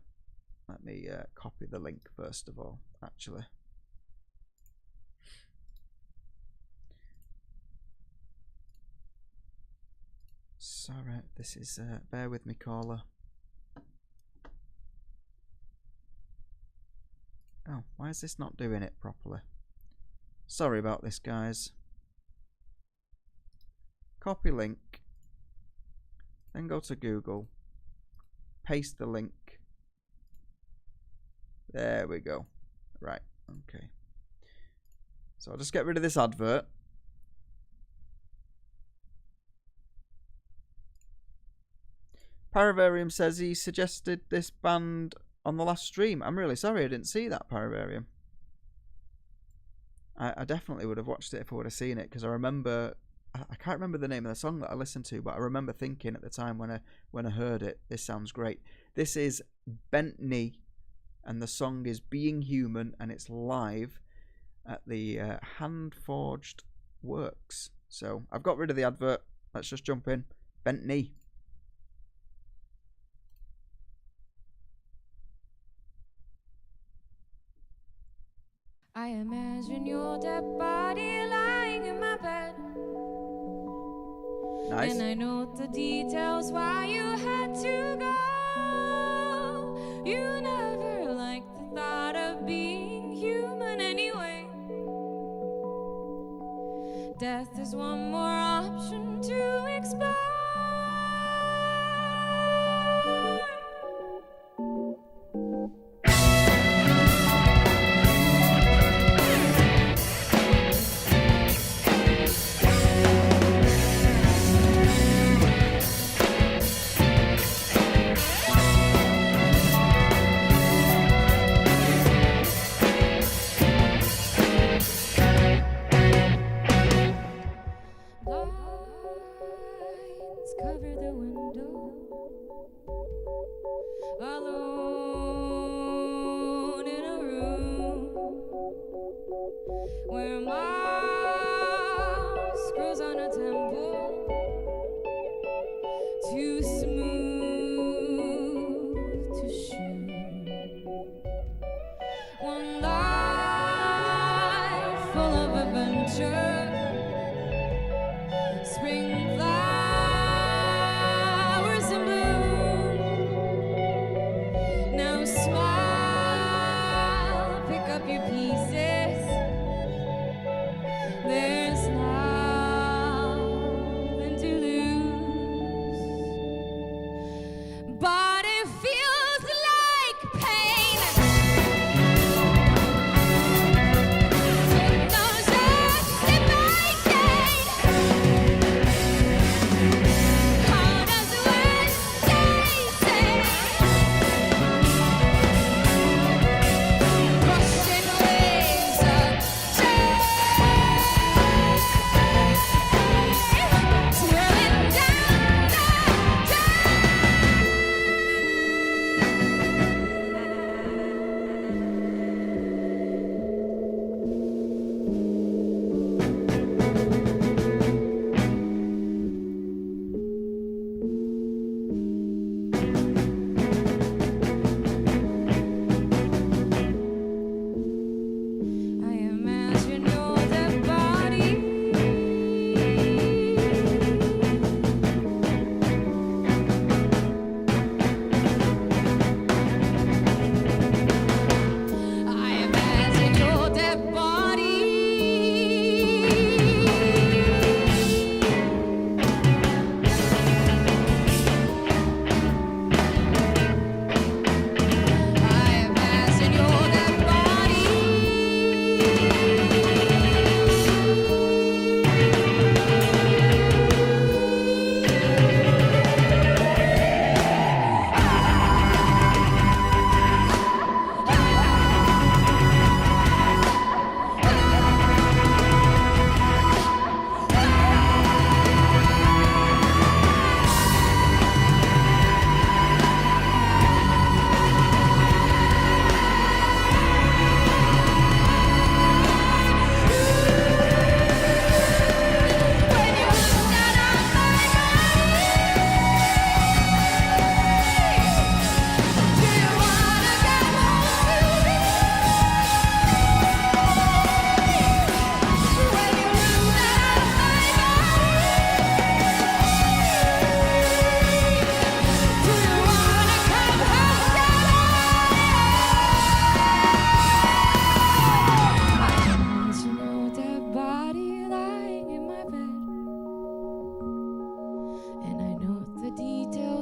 Let me copy the link first of all, actually. Sorry, this is... bear with me, caller. Oh, why is this not doing it properly? Sorry about this, guys. Copy link. Then go to Google. Paste the link. There we go. Right, okay. So I'll just get rid of this advert. Paravarium says he suggested this band on the last stream. I'm really sorry I didn't see that, Paravarium. I definitely would have watched it if I would have seen it, because I remember... I can't remember the name of the song that I listened to, but I remember thinking at the time when I heard it, this sounds great. This is Bent Knee, and the song is Being Human, and it's live at the Hand Forged Works. So I've got rid of the advert. Let's just jump in. Bent Knee. I imagine your dead body lying in my bed. Nice. And I know the details why you had to go. You never liked the thought of being human anyway. Death is one more option to explore. Cover the window, alone in a room where Mars grows on a temple, too smooth to shoot. One life full of adventure, spring flies.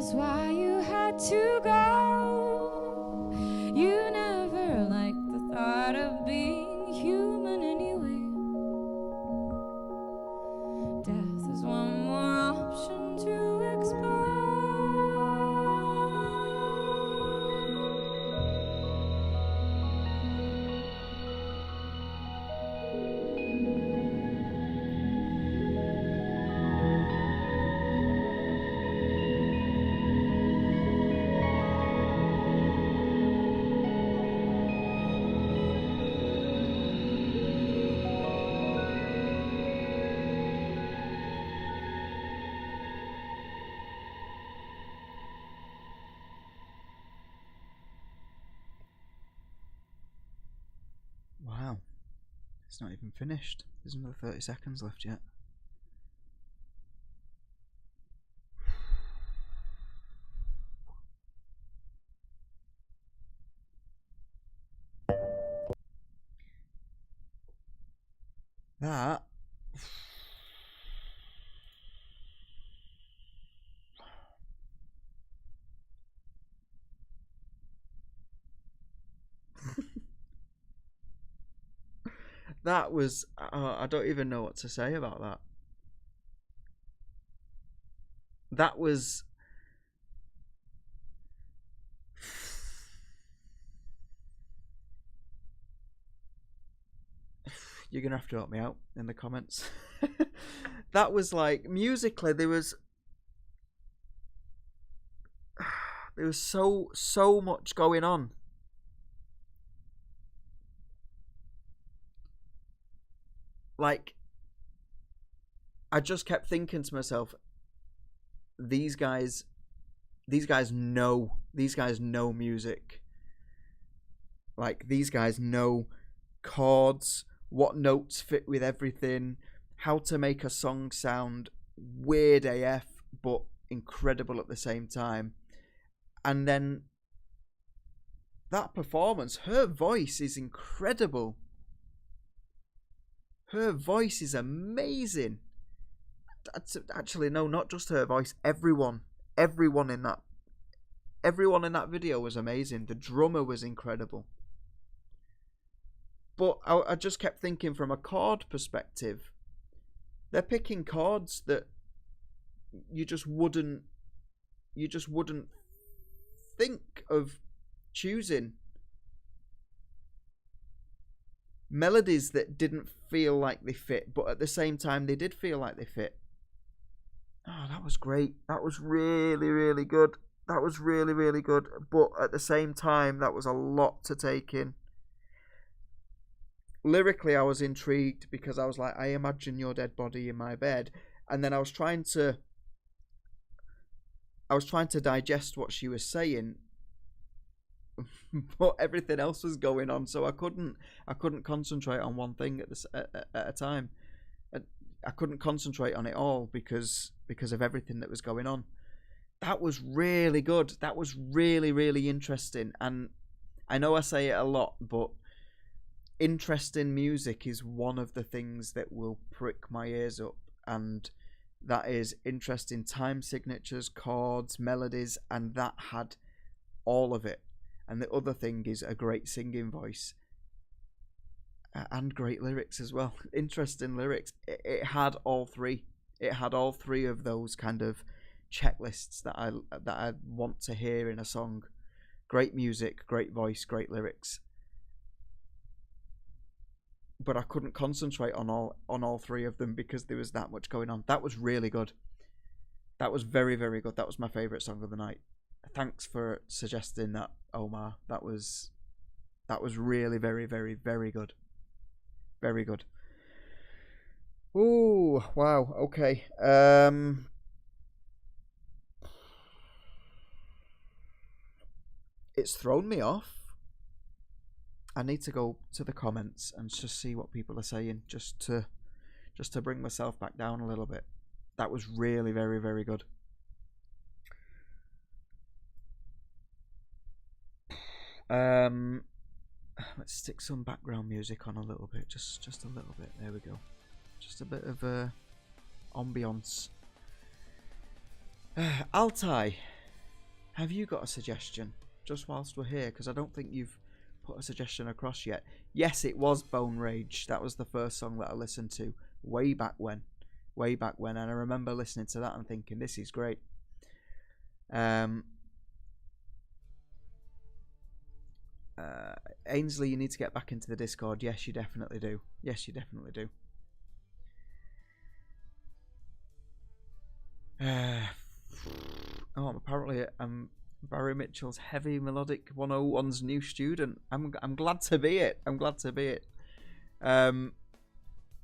details why you had to go. You never liked the thought of being human anyway. Death is one more option to explore. Wow. It's not even finished. There's another 30 seconds left yet. That that was I don't even know what to say about that. That was you're gonna have to help me out in the comments. That was like musically there was so much going on. Like I just kept thinking to myself, these guys know music. Like these guys know chords, what notes fit with everything, how to make a song sound weird AF but incredible at the same time. And then that performance, her voice is incredible. Her voice is amazing. Actually, no, not just her voice. Everyone in that video was amazing. The drummer was incredible. But I just kept thinking from a chord perspective, they're picking chords that you just wouldn't think of choosing. Melodies that didn't feel like they fit, but at the same time they did feel like they fit. Oh, that was great. That was really, really good. That was really, really good. But at the same time, that was a lot to take in. Lyrically, I was intrigued because I was like, I imagine your dead body in my bed. And then I was trying to digest what she was saying. But everything else was going on, so I couldn't concentrate on one thing at a time. I couldn't concentrate on it all because of everything that was going on. That was really good. That was really, really interesting. And I know I say it a lot, but interesting music is one of the things that will prick my ears up, and that is interesting time signatures, chords, melodies, and that had all of it. And the other thing is a great singing voice and great lyrics as well. Interesting lyrics. It had all three. It had all three of those kind of checklists that I want to hear in a song. Great music, great voice, great lyrics. But I couldn't concentrate on all three of them because there was that much going on. That was really good. That was very, very good. That was my favourite song of the night. Thanks for suggesting that, Omar. That was really very, very, very good. Very good. Ooh, wow. Okay. It's thrown me off. I need to go to the comments and just see what people are saying, just to bring myself back down a little bit. That was really very, very good. Let's stick some background music on a little bit, just a little bit. There we go. Just a bit of ambience. Altai, have you got a suggestion? Just whilst we're here, because I don't think you've put a suggestion across yet. Yes, it was Bone Rage. That was the first song that I listened to way back when. And I remember listening to that and thinking, this is great. Ainsley, you need to get back into the Discord. Yes, you definitely do. Apparently I'm Barry Mitchell's Heavy Melodic 101's new student. I'm glad to be it.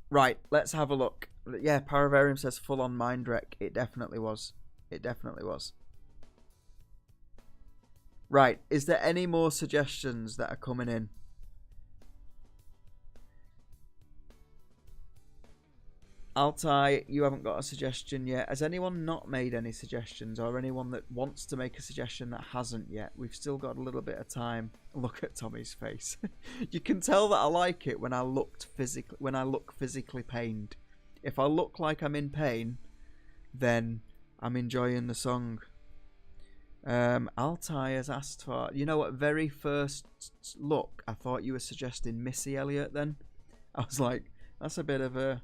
Right, let's have a look. Yeah, Paravarium says full on mind wreck. It definitely was. Right, is there any more suggestions that are coming in? Altai, you haven't got a suggestion yet. Has anyone not made any suggestions, or anyone that wants to make a suggestion that hasn't yet? We've still got a little bit of time. Look at Tommy's face. You can tell that I like it when I look physically pained. If I look like I'm in pain, then I'm enjoying the song. Altai has asked for, you know, at very first look, I thought you were suggesting Missy Elliott. Then I was like, that's a bit of a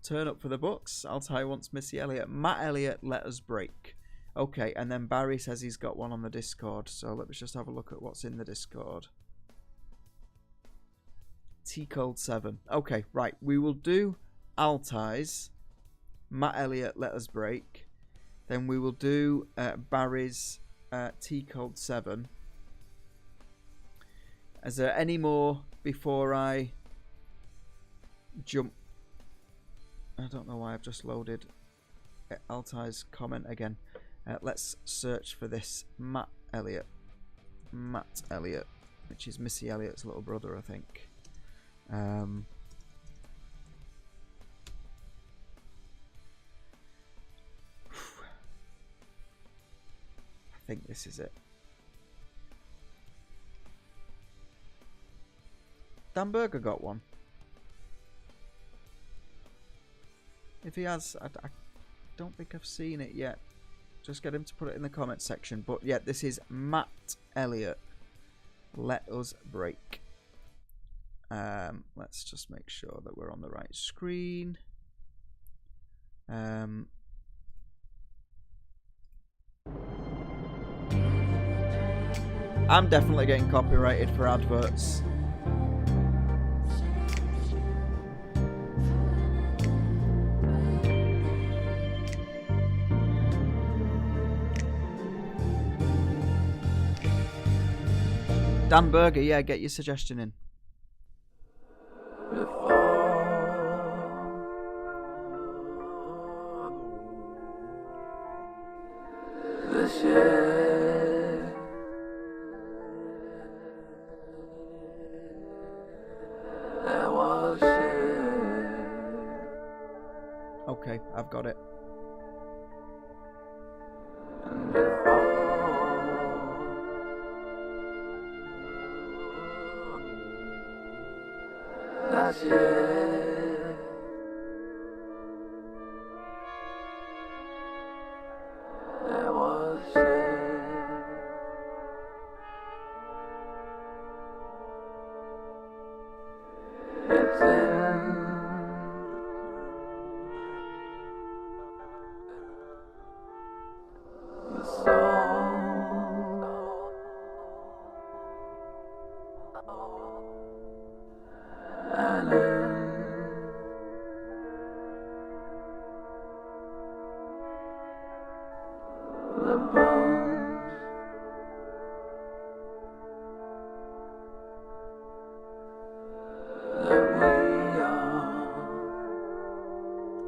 turn up for the books. Altai wants Missy Elliott. Matt Elliott, Let Us Break. Okay, and then Barry says he's got one on the Discord. So let's just have a look at what's in the Discord. T Cold 7. Okay, right. We will do Altai's Matt Elliott, Let Us Break. Then we will do Barry's T Cold 7. Is there any more before I jump? I don't know why I've just loaded Altai's comment again. Let's search for this Matt Elliott, which is Missy Elliott's little brother, I think. I think this is it. Dan Berger got one. If he has, I don't think I've seen it yet. Just get him to put it in the comment section. But yeah, this is Matt Elliott. Let Us Break. Let's just make sure that we're on the right screen. I'm definitely getting copyrighted for adverts. Dan Berger, yeah, get your suggestion in. Okay, I've got it.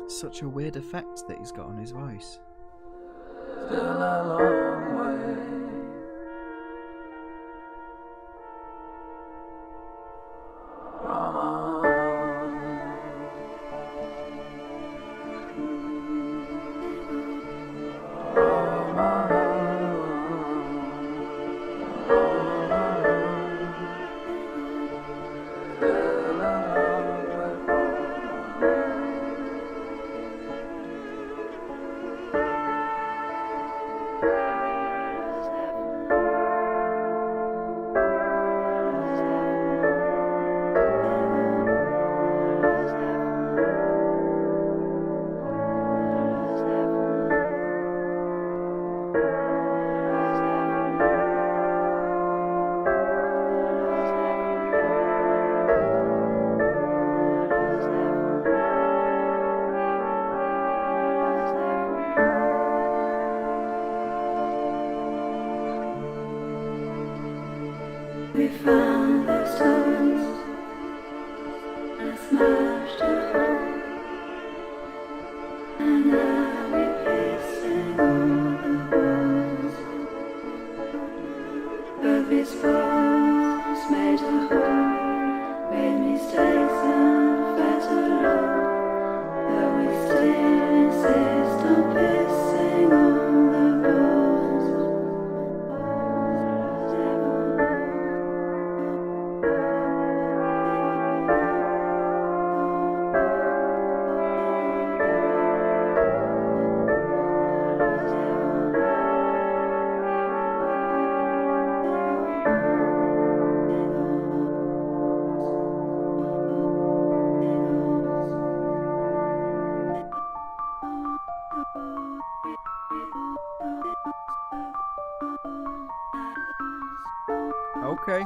Such a weird effect that he's got on his voice. Still a long way from home. found those toys I smashed at home, and now we're piecing all the walls. But these balls made a hole, made mistakes and fed alone. But we still insist on pissing on the balls. Okay.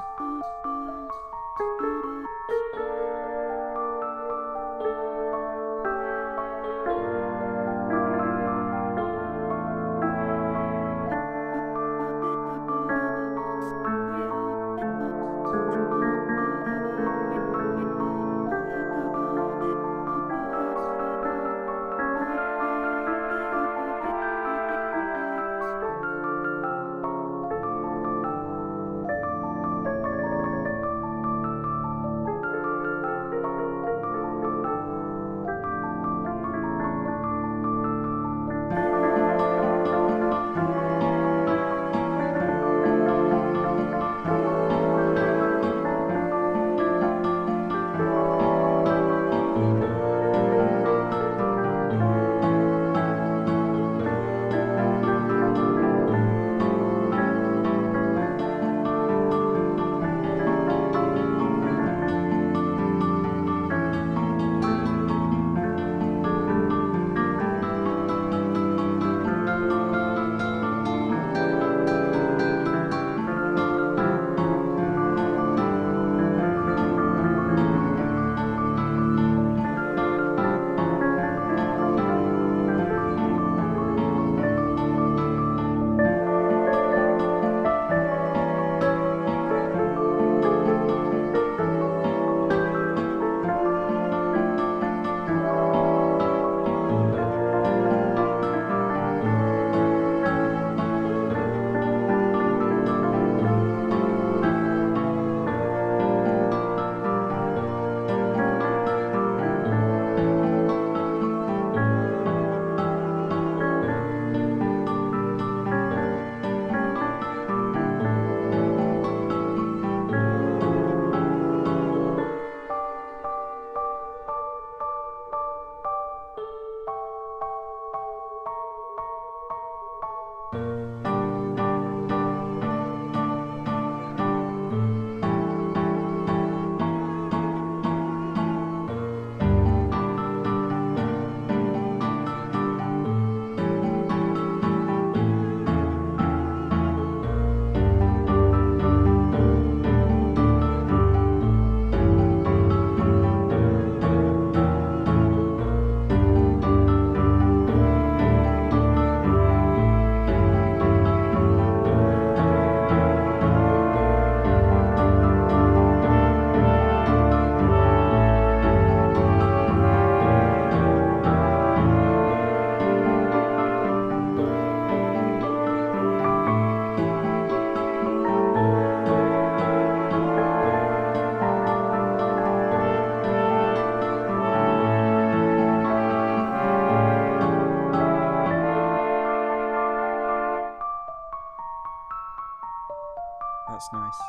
That's nice.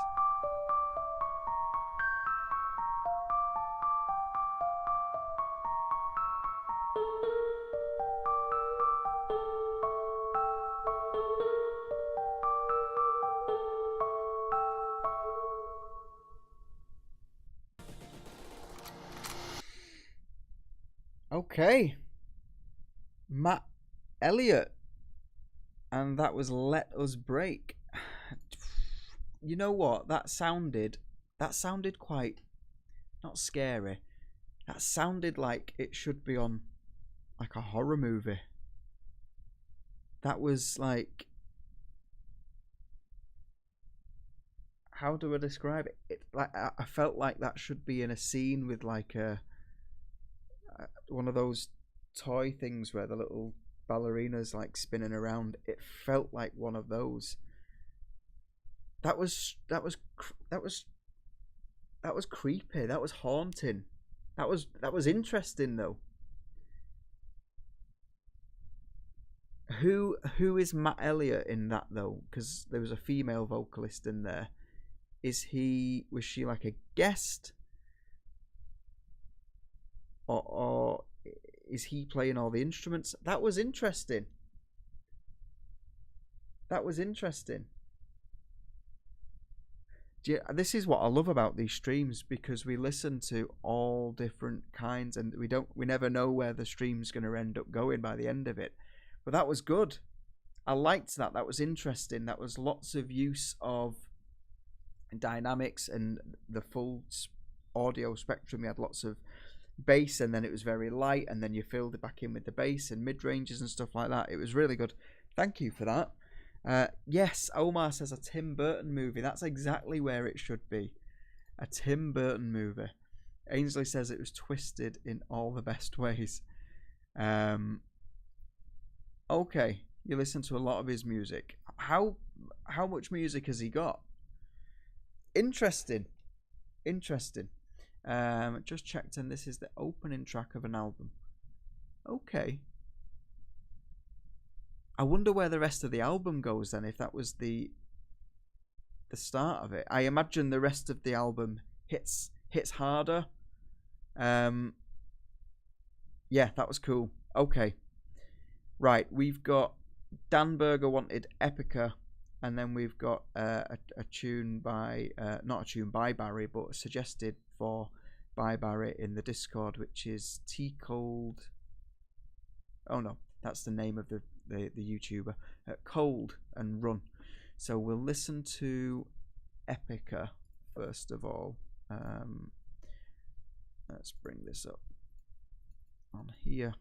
Okay. Matt Elliott. And that was Let Us Break. You know what? That sounded quite, not scary. That sounded like it should be on like a horror movie. That was like, how do I describe it? Like I felt like that should be in a scene with like a one of those toy things where the little ballerinas like spinning around. It felt like one of those. That was creepy. That was haunting. That was interesting though. Who is Matt Elliott in that though? Because there was a female vocalist in there. Was she like a guest, or is he playing all the instruments? That was interesting. This is what I love about these streams, because we listen to all different kinds, and we never know where the stream's going to end up going by the end of it. But that was good. I liked that. That was interesting. That was lots of use of dynamics and the full audio spectrum. We had lots of bass, and then it was very light, and then you filled it back in with the bass and mid ranges and stuff like that. It was really good. Thank you for that. Yes, Omar says a Tim Burton movie. That's exactly where it should be. A Tim Burton movie. Ainsley says it was twisted in all the best ways. Okay, you listen to a lot of his music. How much music has he got? Interesting. Just checked, and this is the opening track of an album. Okay. I wonder where the rest of the album goes then, if that was the start of it. I imagine the rest of the album hits harder. Yeah, that was cool. Okay. Right, we've got Dan Berger wanted Epica, and then we've got a tune by, not a tune by Barry, but suggested by Barry in the Discord, which is T Cold. Oh no, that's the name of the YouTuber. Cold and Run. So we'll listen to Epica first of all. Let's bring this up on here.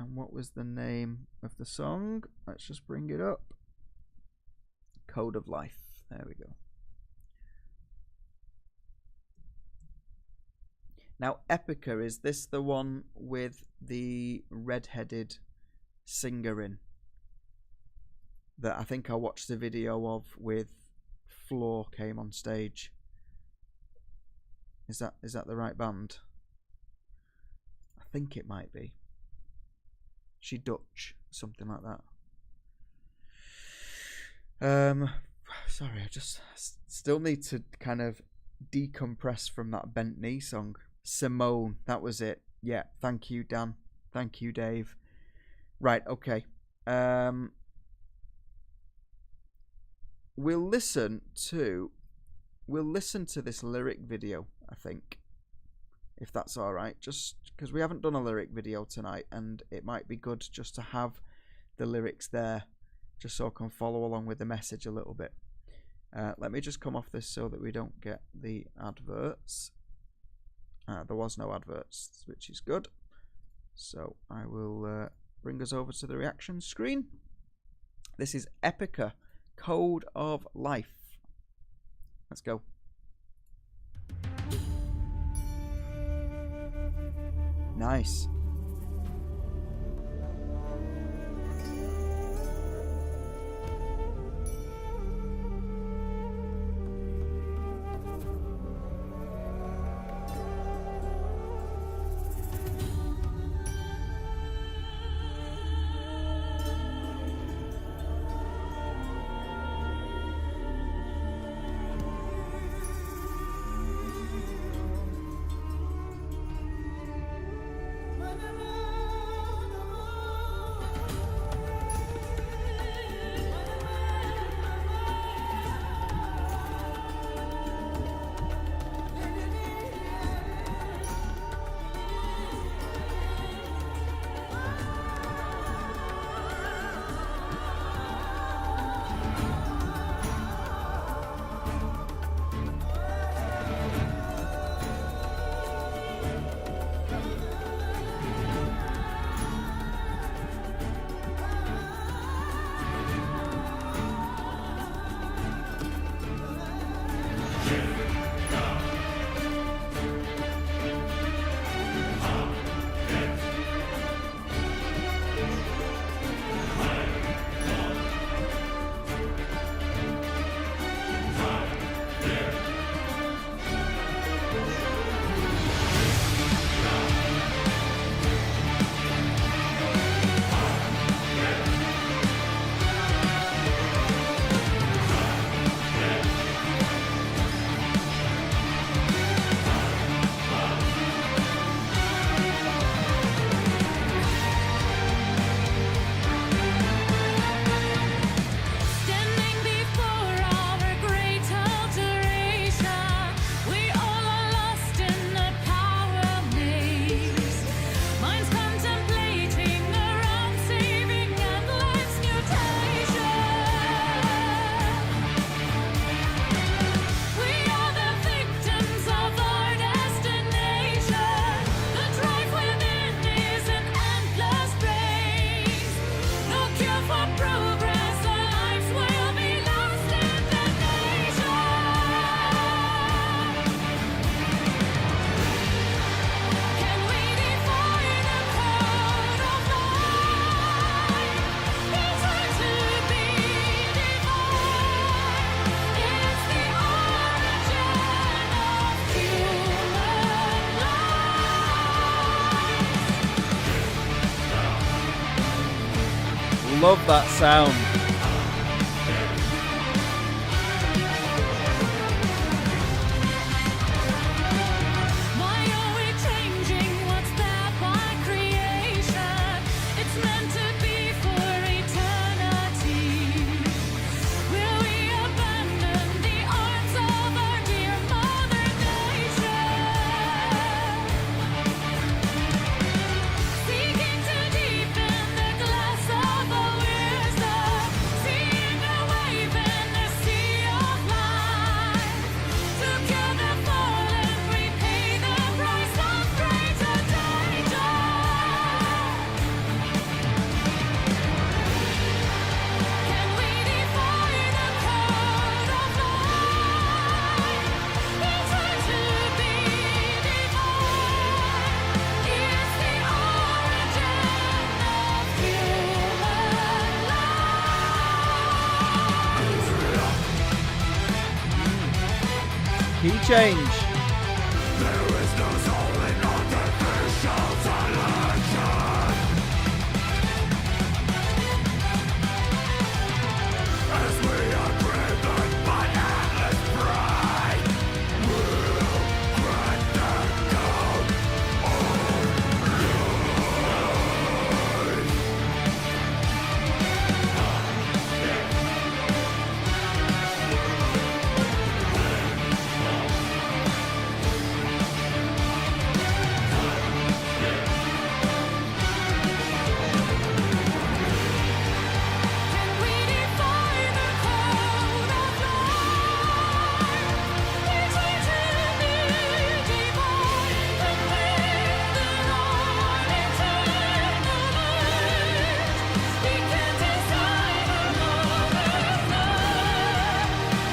And what was the name of the song? Let's just bring it up. Code of Life. There we go. Now, Epica, is this the one with the red-headed singer in? That I think I watched the video of with Floor came on stage. Is that the right band? I think it might be. She Dutch, something like that. Sorry, I just still need to kind of decompress from that Bent Knee song. Simone, that was it. Yeah, thank you, Dan. Thank you, Dave. Right, okay. We'll listen to this lyric video, I think, if that's all right. Just because we haven't done a lyric video tonight, and it might be good just to have the lyrics there, just so I can follow along with the message a little bit. Let me just come off this so that we don't get the adverts. There was no adverts, which is good. So I will bring us over to the reaction screen. This is Epica, Code of Life. Let's go. Nice. My love that sound. Why are we changing what's there by creation? It's meant to be for eternity. Will we abandon the arms of our dear Mother Nature? Seeking to deepen the glass of our wisdom, seeing a wave in the sea of life. To kill the fallen, we pay the price of greater danger. Can we defy the code of life? It's hard to be divine. It's the origin of human life. Key change. Can we defy the code of life? It's hard to be divine and live on eternal life. We can't decide another love.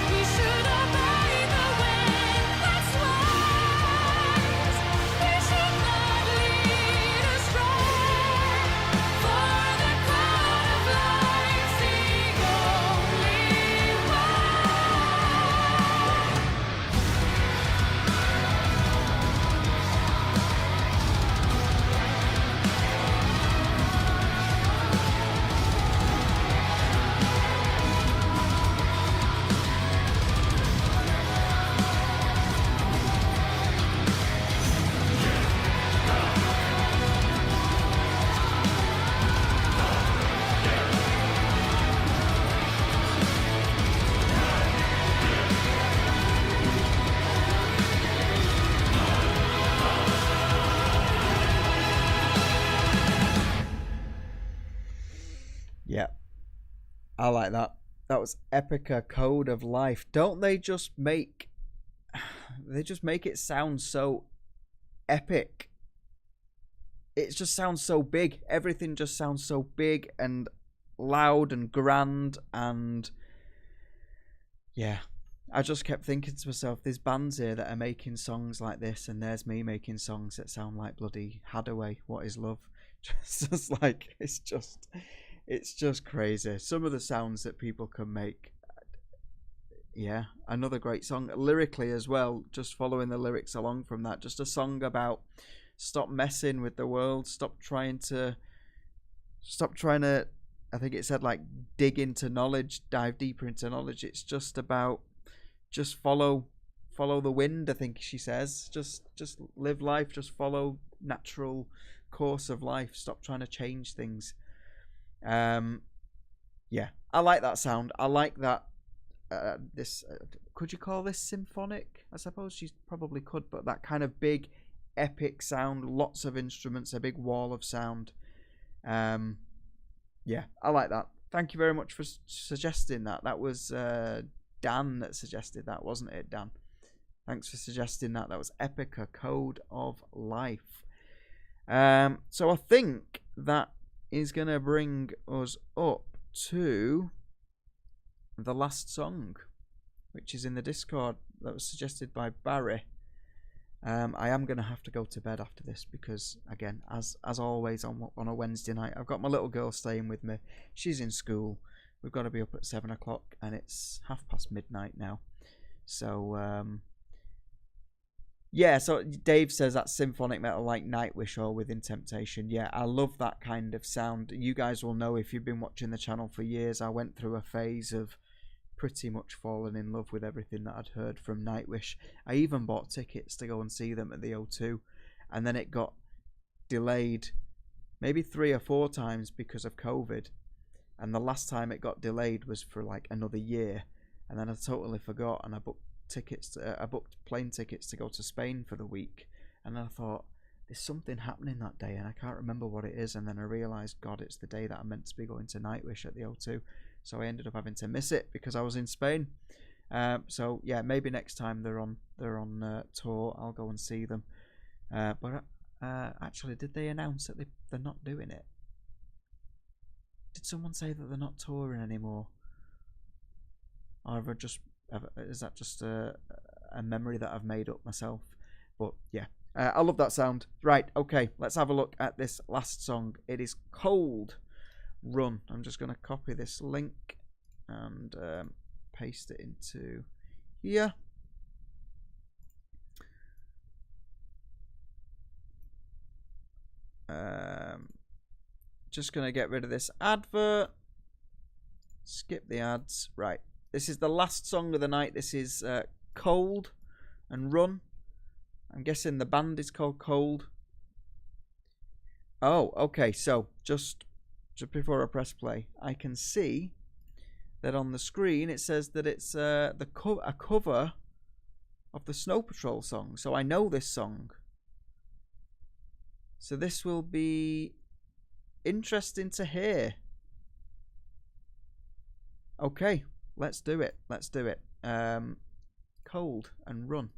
We should obey the wind that's wise. We should not lead astray. For the cloud of life's the only way. Yeah, I like that. That was Epica Code of Life. Don't they just make it sound so epic? It just sounds so big. Everything just sounds so big and loud and grand, and yeah, I just kept thinking to myself, there's bands here that are making songs like this, and there's me making songs that sound like bloody Hadaway, What Is Love? Just like, it's just crazy. Some of the sounds that people can make. Yeah, another great song lyrically as well, just following the lyrics along from that. Just a song about stop messing with the world, stop trying to I think it said like dig into knowledge, dive deeper into knowledge. It's just about just follow the wind, I think she says. Just live life, just follow natural course of life, stop trying to change things. Yeah, I like that sound. I like that. This could you call this symphonic? I suppose you probably could, but that kind of big epic sound, lots of instruments, a big wall of sound. Yeah, I like that. Thank you very much for suggesting that. That was Dan that suggested that, wasn't it, Dan? Thanks for suggesting that. That was Epica Code of Life. So I think that is going to bring us up to the last song, which is in the Discord that was suggested by Barry. I am going to have to go to bed after this because, again, as always on a Wednesday night, I've got my little girl staying with me. She's in school. We've got to be up at 7 o'clock and it's midnight now. So, Yeah, so Dave says that's symphonic metal like Nightwish or Within Temptation. Yeah, I love that kind of sound. You guys will know if you've been watching the channel for years, I went through a phase of pretty much falling in love with everything that I'd heard from Nightwish. I even bought tickets to go and see them at the O2, and then it got delayed maybe 3 or 4 times because of COVID. And the last time it got delayed was for like another year, and then I totally forgot, and I booked plane tickets to go to Spain for the week, and I thought there's something happening that day and I can't remember what it is, and then I realised, God, it's the day that I'm meant to be going to Nightwish at the O2, so I ended up having to miss it because I was in Spain. So yeah, maybe next time they're on tour, I'll go and see them. But actually, did they announce that they're not doing it? Did someone say that they're not touring anymore? Or is that just a memory that I've made up myself? But yeah, I love that sound. Right, okay, let's have a look at this last song. It is Cold Run. I'm just going to copy this link and paste it into here. Just going to get rid of this advert. Skip the ads. Right. This is the last song of the night. This is Cold and Run. I'm guessing the band is called Cold. Oh, okay. So just before I press play, I can see that on the screen it says that it's a cover of the Snow Patrol song. So I know this song. So this will be interesting to hear. Okay. Let's do it. Let's do it. Cold and Run.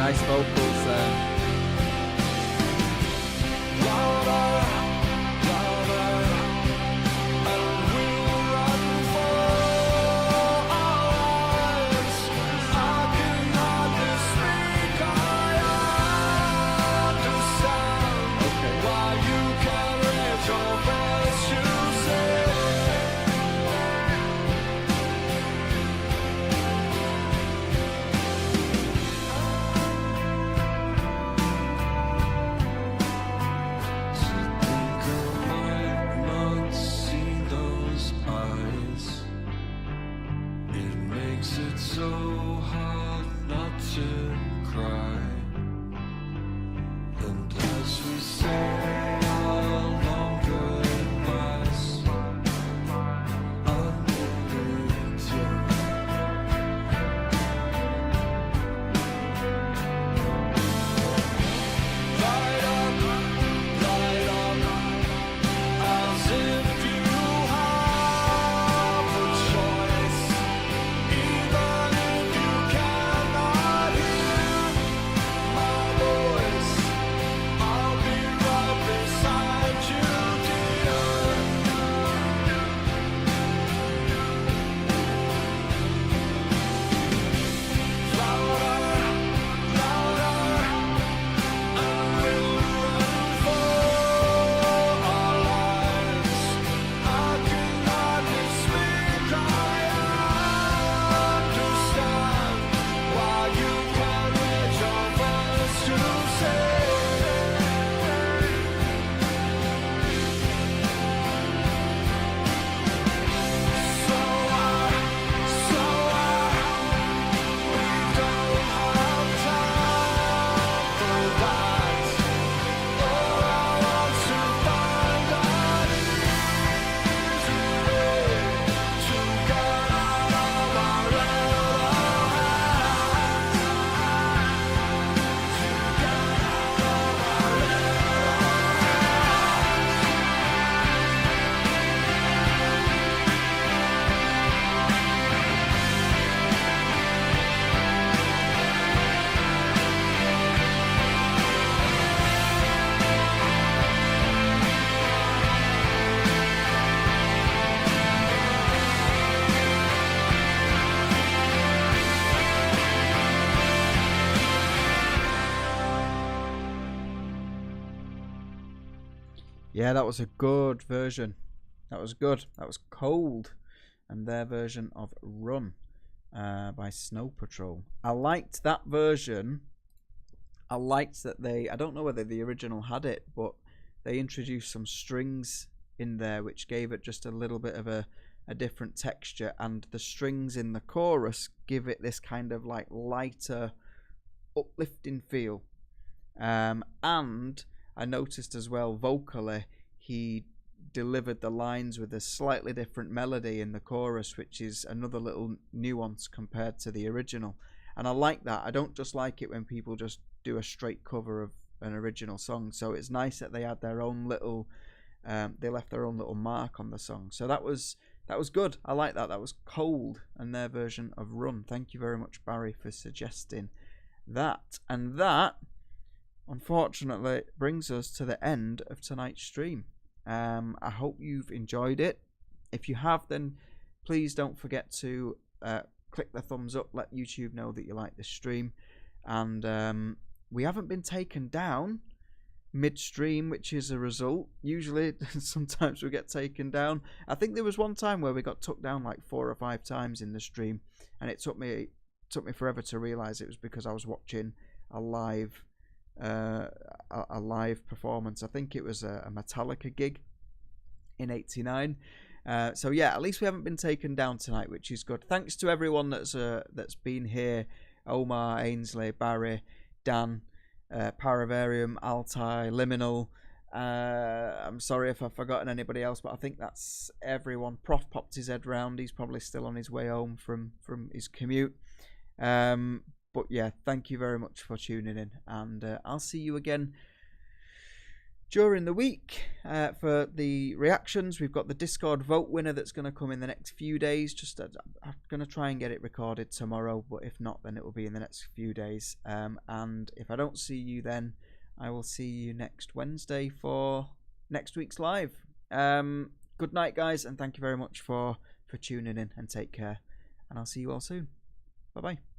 Nice vocals there. If you Yeah, that was a good version. That was good. That was Cold, and their version of Run by Snow Patrol. I liked that version. I liked that I don't know whether the original had it, but they introduced some strings in there which gave it just a little bit of a different texture, and the strings in the chorus give it this kind of like lighter, uplifting feel. And I noticed as well, vocally, he delivered the lines with a slightly different melody in the chorus, which is another little nuance compared to the original. And I like that. I don't just like it when people just do a straight cover of an original song. So it's nice that they had their own little, they left their own little mark on the song. So that was good. I like that. That was Cold and their version of Run. Thank you very much, Barry, for suggesting that. And that, unfortunately, brings us to the end of tonight's stream. I hope you've enjoyed it. If you have, then please don't forget to click the thumbs up, let YouTube know that you like this stream. And we haven't been taken down midstream, which is a result. Usually, sometimes we get taken down. I think there was one time where we got took down like 4 or 5 times in the stream, and it took me forever to realize it was because I was watching a live performance. I think it was a Metallica gig in '89. So yeah, at least we haven't been taken down tonight, which is good. Thanks to everyone that's been here: Omar, Ainsley, Barry, Dan, Paravarium, Altai, Liminal. I'm sorry if I've forgotten anybody else, but I think that's everyone. Prof popped his head round. He's probably still on his way home from his commute. But yeah, thank you very much for tuning in, and I'll see you again during the week for the reactions. We've got the Discord vote winner that's going to come in the next few days. I'm going to try and get it recorded tomorrow, but if not, then it will be in the next few days. And if I don't see you then, I will see you next Wednesday for next week's live. Good night, guys, and thank you very much for tuning in, and take care. And I'll see you all soon. Bye-bye.